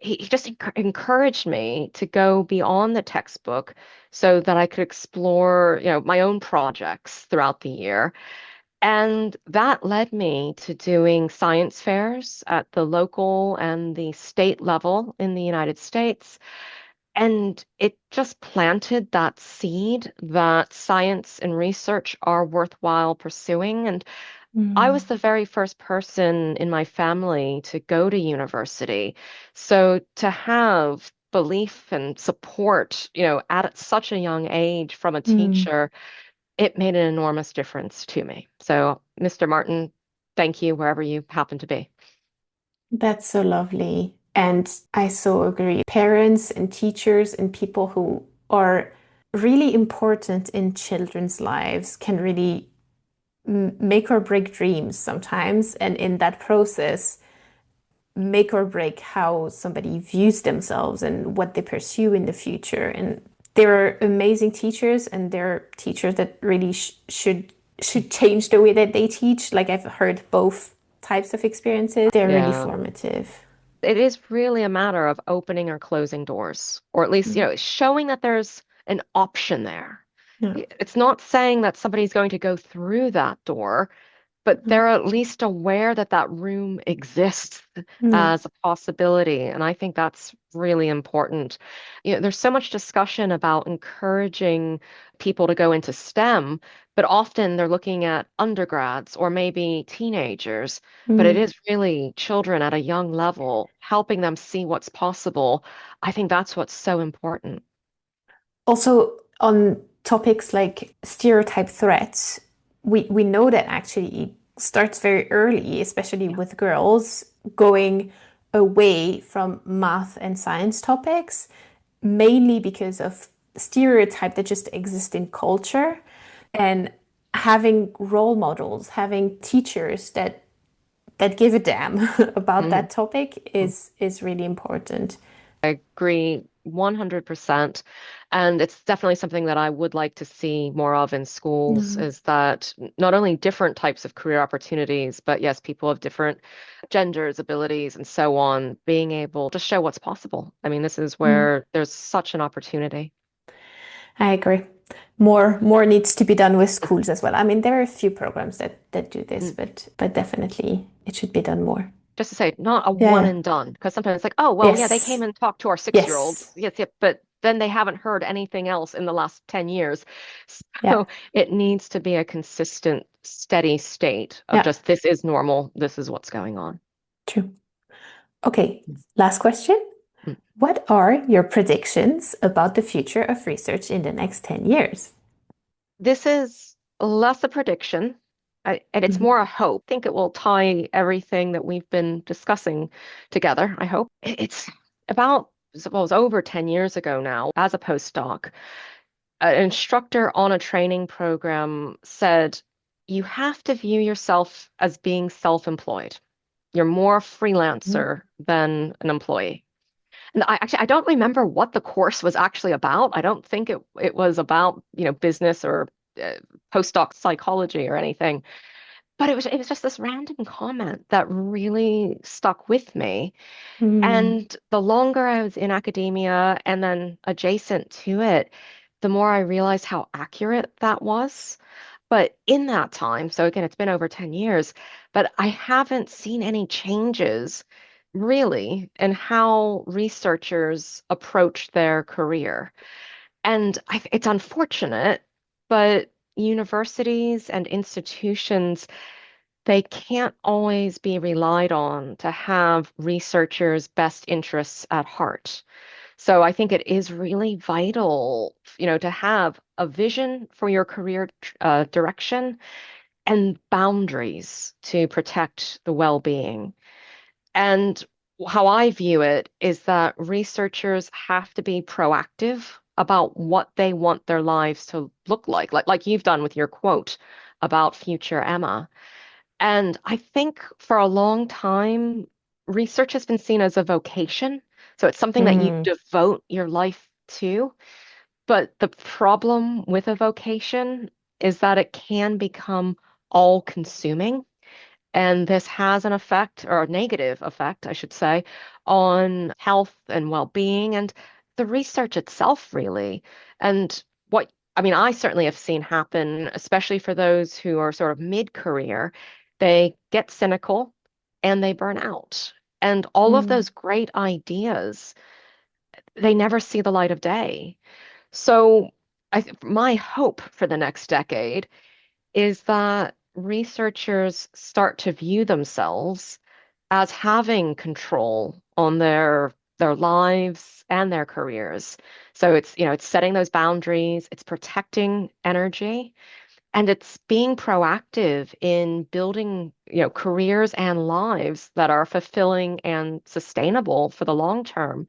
he just encouraged me to go beyond the textbook so that I could explore, my own projects throughout the year. And that led me to doing science fairs at the local and the state level in the United States. And it just planted that seed that science and research are worthwhile pursuing. And I was Mm. the very first person in my family to go to university. So to have belief and support, at such a young age from a Mm. teacher, it made an enormous difference to me. So, Mr. Martin, thank you wherever you happen to be. That's so lovely. And I so agree. Parents and teachers and people who are really important in children's lives can really make or break dreams sometimes. And in that process, make or break how somebody views themselves and what they pursue in the future. And there are amazing teachers, and there are teachers that really should change the way that they teach. Like I've heard both types of experiences. They're really Yeah. formative. It is really a matter of opening or closing doors, or at least, Mm. showing that there's an option there. Yeah. It's not saying that somebody's going to go through that door, but Mm. they're at least aware that that room exists Mm. as a possibility. And I think that's really important. There's so much discussion about encouraging people to go into STEM, but often they're looking at undergrads or maybe teenagers. But it Mm. is really children at a young level, helping them see what's possible. I think that's what's so important. Also, on topics like stereotype threats, we know that actually it starts very early, especially Yeah. with girls going away from math and science topics, mainly because of stereotype that just exist in culture, and having role models, having teachers that give a damn about Mhm. that topic is really important. Agree 100%. And it's definitely something that I would like to see more of in schools Mm. is that not only different types of career opportunities, but yes, people of different genders, abilities, and so on, being able to show what's possible. I mean, this is Mm. where there's such an opportunity. I agree. More needs to be done with schools as well. I mean, there are a few programs that do this, Mm. but definitely it should be done more. Just to say, not a one Yeah. and done, because sometimes it's like, oh, well, yeah, they came Yes. and talked to our 6-year-olds. Yes. Yes, yep, but then they haven't heard anything else in the last 10 years. Yeah. So it needs to be a consistent, steady state of Yeah. just this is normal, this is what's going on. True. Okay. Last question. Mm. What are your predictions about the future of research in the next 10 years? This is less a prediction, and it's Mhm. more a hope. I think it will tie everything that we've been discussing together, I hope. It's about, well, it was over 10 years ago now, as a postdoc. An instructor on a training program said, you have to view yourself as being self-employed. You're more Mhm. freelancer than an employee. And I don't remember what the course was actually about. I don't think it was about, business or uh, postdoc psychology or anything. But it was just this random comment that really stuck with me. Mm. And the longer I was in academia and then adjacent to it, the more I realized how accurate that was. But in that time, so again, it's been over 10 years, but I haven't seen any changes really in how researchers approach their career. And it's unfortunate but universities and institutions, they can't always be relied on to have researchers' best interests at heart. So I think it is really vital, to have a vision for your career direction and boundaries to protect the well-being. And how I view it is that researchers have to be proactive about what they want their lives to look like you've done with your quote about future Emma. And I think for a long time, research has been seen as a vocation. So it's something that you Mm, devote your life to. But the problem with a vocation is that it can become all-consuming. And this has an effect, or a negative effect, I should say, on health and well-being and the research itself, really. And I certainly have seen happen, especially for those who are sort of mid-career, they get cynical and they burn out. And all of mm. those great ideas, they never see the light of day. So my hope for the next decade is that researchers start to view themselves as having control on their lives and their careers. So it's setting those boundaries, it's protecting energy, and it's being proactive in building, careers and lives that are fulfilling and sustainable for the long term.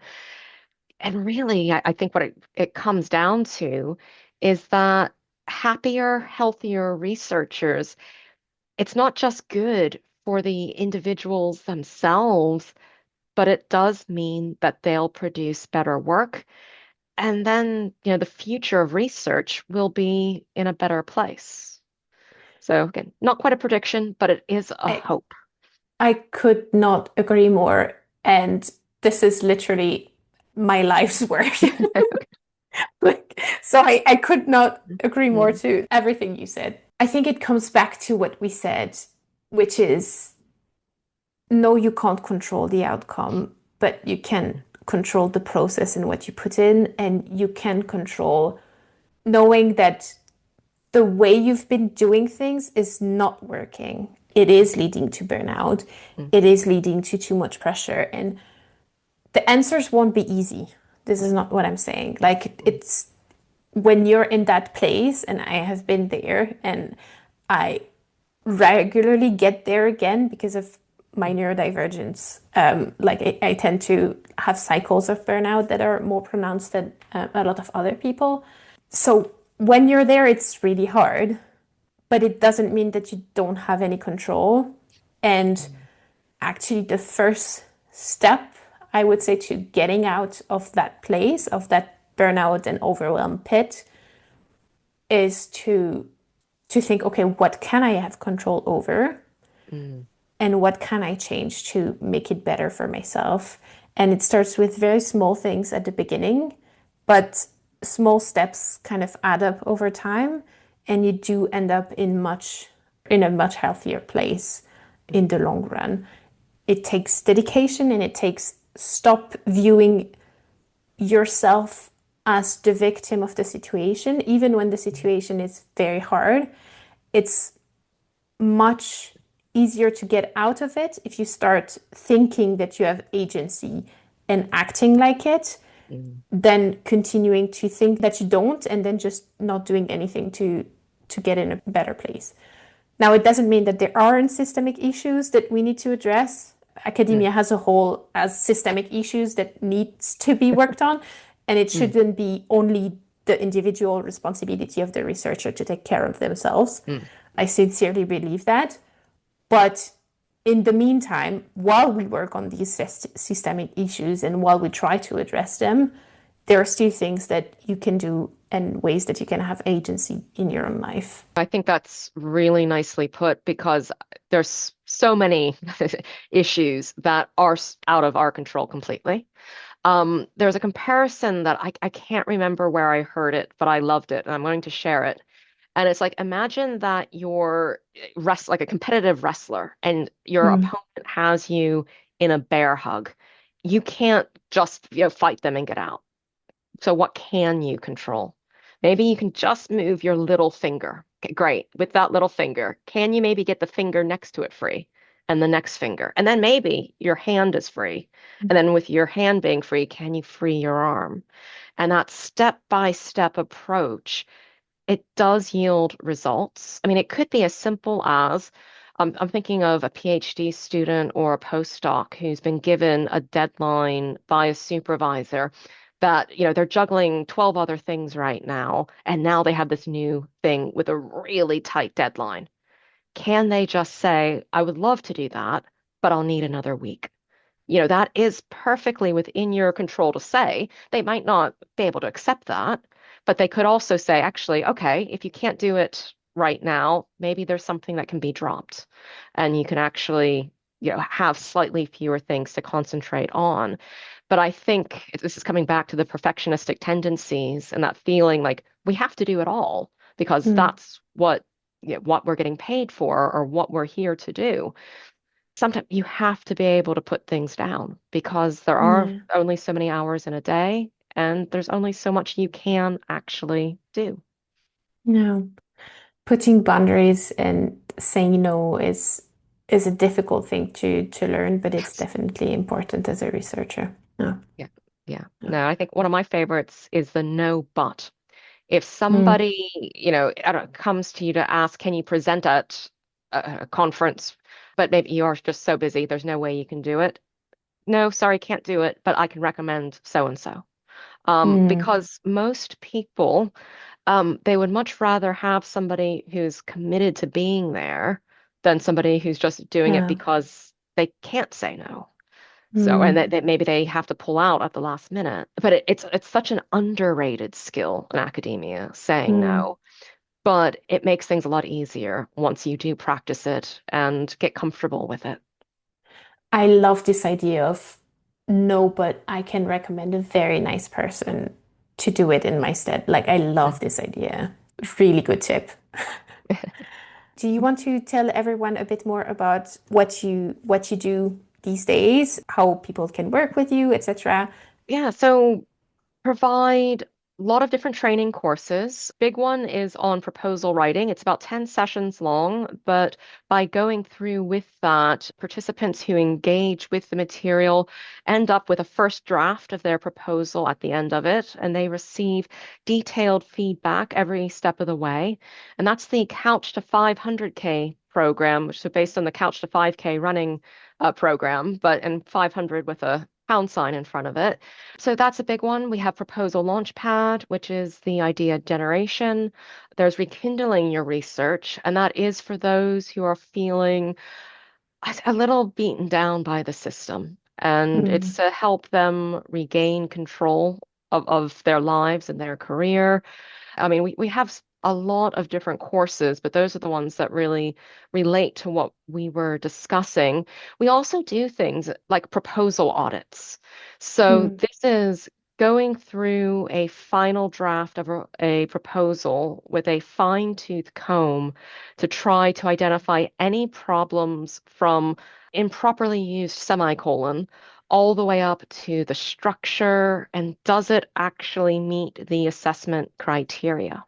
And really, I think what it comes down to is that happier, healthier researchers, it's not just good for the individuals themselves, but it does mean that they'll produce better work. And then, the future of research will be in a better place. So again, not quite a prediction, but it is a I hope. I could not agree more. And this is literally my life's work. Like, so I could not agree more Mm, to everything you said. I think it comes back to what we said, which is no, you can't control the outcome, but you can control the process and what you put in, and you can control knowing that the way you've been doing things is not working. It is leading to burnout. mm, It is leading to too much pressure. And the answers won't be easy. This is not what I'm saying. Like, mm, it's when you're in that place, and I have been there, and I regularly get there again because of my neurodivergence. I tend to have cycles of burnout that are more pronounced than a lot of other people. So when you're there, it's really hard, but it doesn't mean that you don't have any control. And mm, actually, the first step, I would say, to getting out of that place, of that burnout and overwhelm pit, is to think, okay, what can I have control over? mm, And what can I change to make it better for myself? And it starts with very small things at the beginning, but small steps kind of add up over time, and you do end up in a much healthier place in the long run. It takes dedication, and it takes stop viewing yourself as the victim of the situation, even when the mm, situation is very hard. It's much easier to get out of it if you start thinking that you have agency and acting like it mm, than continuing to think that you don't and then just not doing anything to get in a better place. Now, it doesn't mean that there aren't systemic issues that we need to address. mm, Academia as a whole has systemic issues that needs to be worked on, and it mm, shouldn't be only the individual responsibility of the researcher to take care of themselves. mm. I sincerely believe that. But in the meantime, while we work on these systemic issues and while we try to address them, there are still things that you can do and ways that you can have agency in your own life. I think that's really nicely put because there's so many issues that are out of our control completely. There's a comparison that I can't remember where I heard it, but I loved it and I'm going to share it. And it's like imagine that you're like a competitive wrestler and your Mm, opponent has you in a bear hug. You can't just fight them and get out. So what can you control? Maybe you can just move your little finger. Okay, great. With that little finger, can you maybe get the finger next to it free? And the next finger. And then maybe your hand is free. And then with your hand being free, can you free your arm? And that step-by-step approach, it does yield results. I mean, it could be as simple as I'm thinking of a PhD student or a postdoc who's been given a deadline by a supervisor that, they're juggling 12 other things right now, and now they have this new thing with a really tight deadline. Can they just say, I would love to do that, but I'll need another week? That is perfectly within your control to say. They might not be able to accept that, but they could also say, actually, okay, if you can't do it right now, maybe there's something that can be dropped and you can actually, have slightly fewer things to concentrate on. But I think this is coming back to the perfectionistic tendencies and that feeling like we have to do it all because Mm, that's what we're getting paid for or what we're here to do. Sometimes you have to be able to put things down because there are yeah, only so many hours in a day and there's only so much you can actually do. no. Putting boundaries and saying no is a difficult thing to learn, but it's definitely important as a researcher. No, Yeah. Yeah. no. No, I think one of my favorites is the no but. If Mm, somebody, I don't know, comes to you to ask, can you present at a conference, but maybe you're just so busy, there's no way you can do it. No, sorry, can't do it, but I can recommend so and so. mm, Because most people, they would much rather have somebody who's committed to being there than somebody who's just doing it yeah, because they can't say no. So, and mm, that maybe they have to pull out at the last minute. But it's such an underrated skill in academia, saying mm. no. But it makes things a lot easier once you do practice it and get comfortable with it. I love this idea of no, but I can recommend a very nice person to do it in my stead. Like, I love this idea. Really good tip. Do you want to tell everyone a bit more about what you do these days, how people can work with you, etc.? Yeah, so provide a lot of different training courses. Big one is on proposal writing. It's about 10 sessions long, but by going through with that, participants who engage with the material end up with a first draft of their proposal at the end of it, and they receive detailed feedback every step of the way. And that's the Couch to 500K program, which is based on the Couch to 5K running program, but and 500 with a pound sign in front of it. So that's a big one. We have Proposal Launchpad, which is the idea generation. There's rekindling your research, and that is for those who are feeling a little beaten down by the system. And it's Mm, to help them regain control of their lives and their career. I mean, we have a lot of different courses, but those are the ones that really relate to what we were discussing. We also do things like proposal audits. So mm, this is going through a final draft of a proposal with a fine-tooth comb to try to identify any problems from improperly used semicolon all the way up to the structure and does it actually meet the assessment criteria?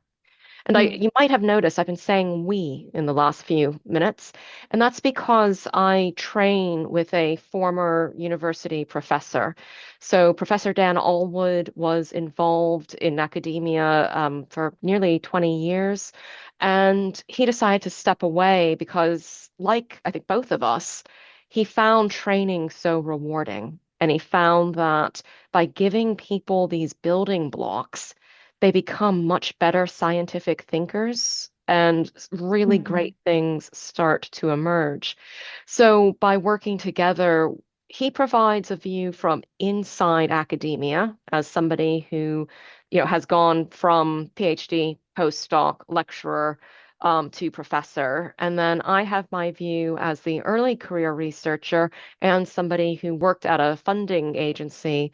And mm, you might have noticed I've been saying we in the last few minutes, and that's because I train with a former university professor. So Professor Dan Allwood was involved in academia for nearly 20 years, and he decided to step away because, like I think both of us, he found training so rewarding. And he found that by giving people these building blocks, they become much better scientific thinkers and really mm, great things start to emerge. So by working together, he provides a view from inside academia as somebody who, has gone from PhD, postdoc, lecturer, to professor. And then I have my view as the early career researcher and somebody who worked at a funding agency.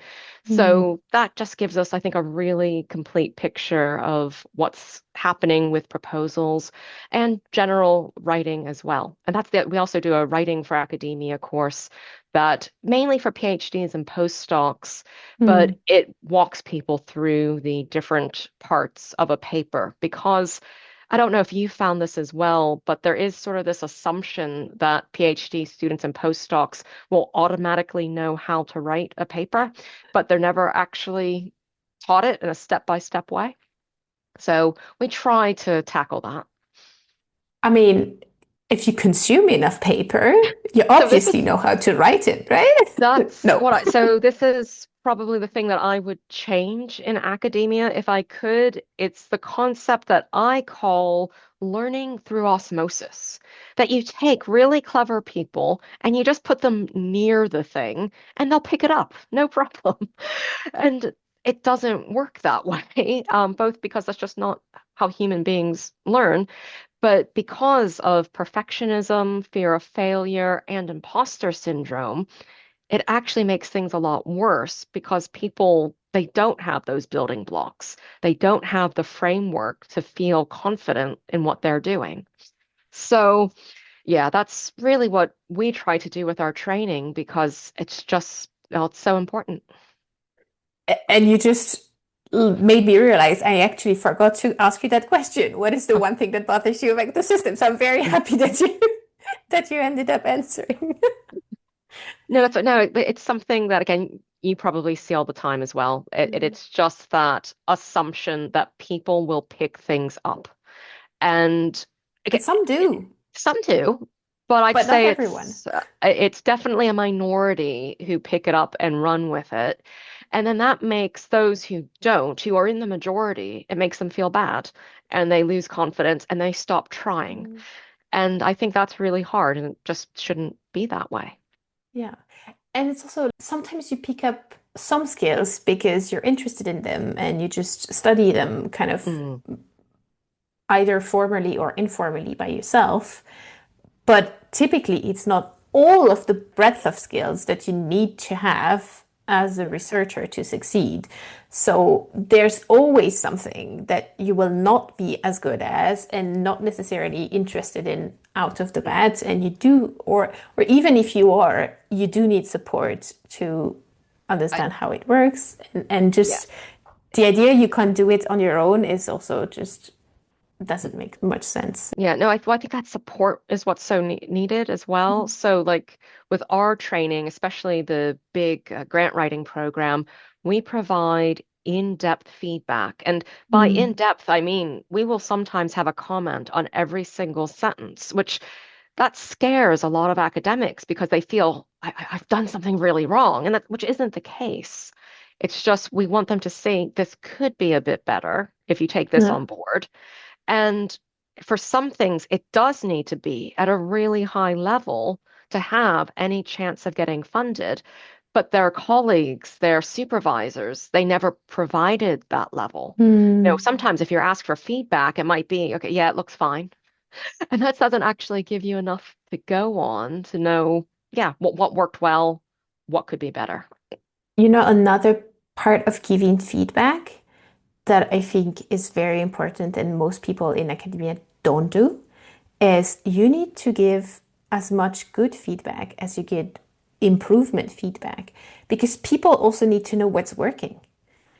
mm. So that just gives us, I think, a really complete picture of what's happening with proposals and general writing as well. And we also do a writing for academia course that mainly for PhDs and postdocs, but Hmm. it walks people through the different parts of a paper because I don't know if you found this as well, but there is sort of this assumption that PhD students and postdocs will automatically know how to write a paper, but they're never actually taught it in a step-by-step way. So we try to tackle that. I mean, if you consume enough paper, you So this obviously is know how to write it, right? That's No. what so this is probably the thing that I would change in academia if I could. It's the concept that I call learning through osmosis. That you take really clever people and you just put them near the thing and they'll pick it up, no problem. And it doesn't work that way, both because that's just not how human beings learn, but because of perfectionism, fear of failure, and imposter syndrome it actually makes things a lot worse because people they don't have those building blocks. They don't have the framework to feel confident in what they're doing. So, yeah, that's really what we try to do with our training because it's just, well, it's so important. And you just made me realize I actually forgot to ask you that question. What is the Oh, one thing that bothers you about the system? So I'm very yeah. happy that you that you ended up answering. No, that's no, it's something that again you probably see all the time as well. Mm. It's just that assumption that people will pick things up. And And again, some do, some do, but I'd but not say everyone. it's definitely a minority who pick it up and run with it. And then that makes those who don't, who are in the majority, it makes them feel bad and they lose confidence and they stop trying. Mm. And I think that's really hard and it just shouldn't be that way. Yeah. And it's also sometimes you pick up some skills because you're interested in them and you just study them kind of Mm, either formally or informally by yourself. But typically, it's not all of the breadth of skills that you need to have as a yeah. researcher to succeed. So there's always something that you will not be as good as and not necessarily interested in out of the Mm, bat. And you do, or even if you are, you do need support to I, understand how it works. And yeah. just the idea you can't do it on your own is also just doesn't make much sense. Yeah, no, well, I think that support is what's so ne needed as well. So, like with our training, especially the big grant writing program, we provide in-depth feedback. And by Mm. in-depth, I mean we will sometimes have a comment on every single sentence, which that scares a lot of academics because they feel I've done something really wrong, and that which isn't the case. It's just we want them to see this could be a bit better if you take this Yeah. on board. And for some things, it does need to be at a really high level to have any chance of getting funded. But their colleagues, their supervisors, they never provided that level. You know, Mm. sometimes if you're asked for feedback, it might be, okay, yeah, it looks fine. And that doesn't actually give you enough to go on to know, yeah, what worked well, what could be better. You know, another part of giving feedback that I think is very important and most people in academia don't do is you need to give as much good feedback as you get improvement feedback because people also need to know what's working.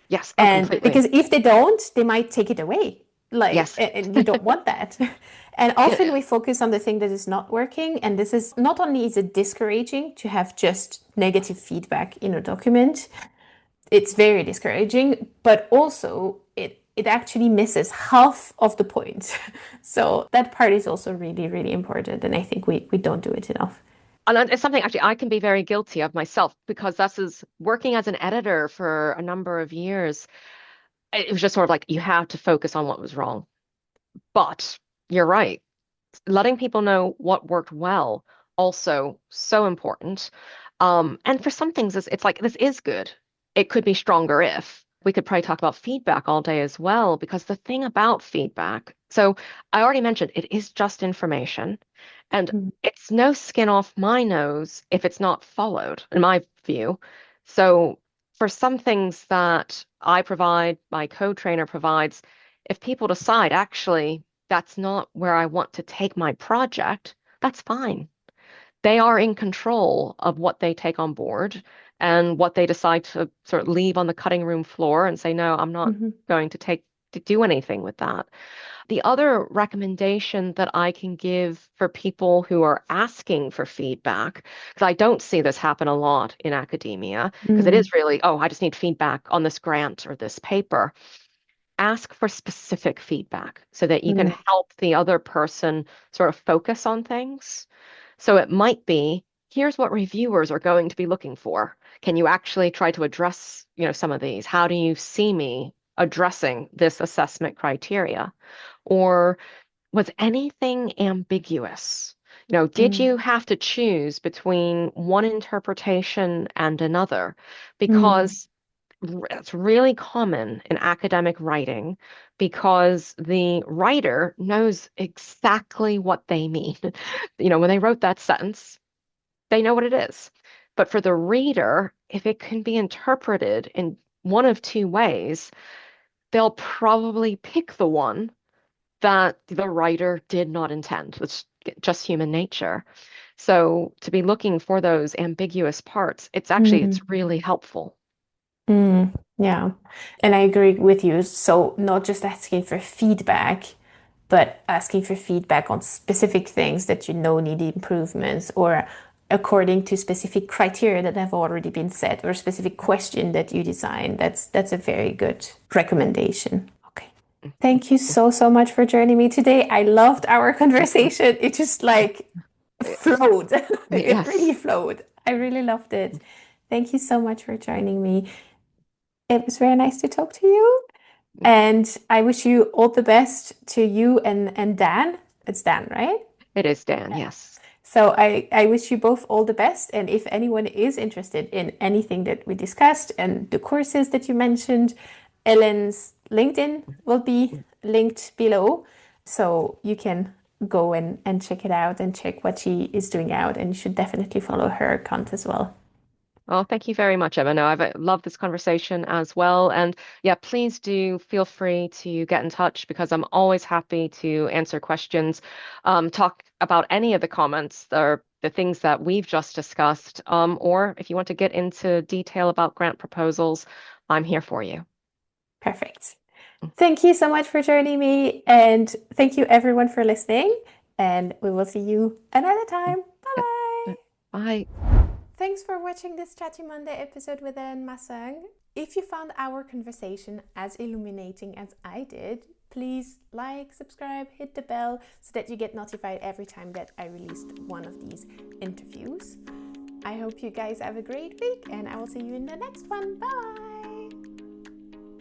Yes, oh, And completely. because if they don't, they might take it away. Like, Yes. and you don't want that. And often Yeah. we focus on the thing that is not working. And this is not only is it discouraging to have just negative feedback in a document, it's very discouraging, but also it actually misses half of the point. So that part is also really, really important. And I think we don't do it enough. And it's something actually I can be very guilty of myself because that's as working as an editor for a number of years. It was just sort of like you have to focus on what was wrong. But you're right. Letting people know what worked well also so important. And for some things, it's like this is good. It could be stronger if. We could probably talk about feedback all day as well, because the thing about feedback, so I already mentioned it is just information, and Mm. it's no skin off my nose if it's not followed, in my view. So for some things that I provide, my co-trainer provides, if people decide actually that's not where I want to take my project, that's fine. they are in control of what they take on board and what they decide to sort of leave on the cutting room floor and say, no, I'm not Mm-hmm. going to do anything with that. The other recommendation that I can give for people who are asking for feedback, because I don't see this happen a lot in academia, because it is really, oh, I just need feedback on this grant or this paper. Ask for specific feedback so that you can Mm-hmm. help the other person sort of focus on things. So it might be, here's what reviewers are going to be looking for. Can you actually try to address, some of these? How do you see me addressing this assessment criteria? Or was anything ambiguous? Did you have to choose between one interpretation and another? Mm-hmm. Because it's really common in academic writing because the writer knows exactly what they mean. When they wrote that sentence, they know what it is. But for the reader, if it can be interpreted in one of two ways, they'll probably pick the one that the writer did not intend. It's just human nature. So to be looking for those ambiguous parts, it's really helpful. Yeah, and I agree with you. So not just asking for feedback, but asking for feedback on specific things that you know need improvements or according to specific criteria that have already been set or a specific question that you design. That's a very good recommendation. Okay. Thank you so, so much for joining me today. I loved our conversation. It just like flowed. It really Yes. flowed. I really loved it. Thank you so much for joining me. It was very nice to talk to you. And I wish you all the best to you and Dan. It's Dan, right? It is Dan, Yeah. yes. So I wish you both all the best. And if anyone is interested in anything that we discussed and the courses that you mentioned, Ellen's LinkedIn will be linked below. So you can go and check it out and check what she is doing out. And you should definitely follow her account as well. Well, thank you very much, Emma. No, I've loved this conversation as well. And yeah, please do feel free to get in touch because I'm always happy to answer questions, talk about any of the comments or the things that we've just discussed, or if you want to get into detail about grant proposals, I'm here for you. Perfect. Thank you so much for joining me. And thank you everyone for listening. And we will see you another time. Bye Yep. bye. Bye. Thanks for watching this Chatty Monday episode with Elaine Massung. If you found our conversation as illuminating as I did, please like, subscribe, hit the bell so that you get notified every time that I released one of these interviews. I hope you guys have a great week and I will see you in the next one. Bye!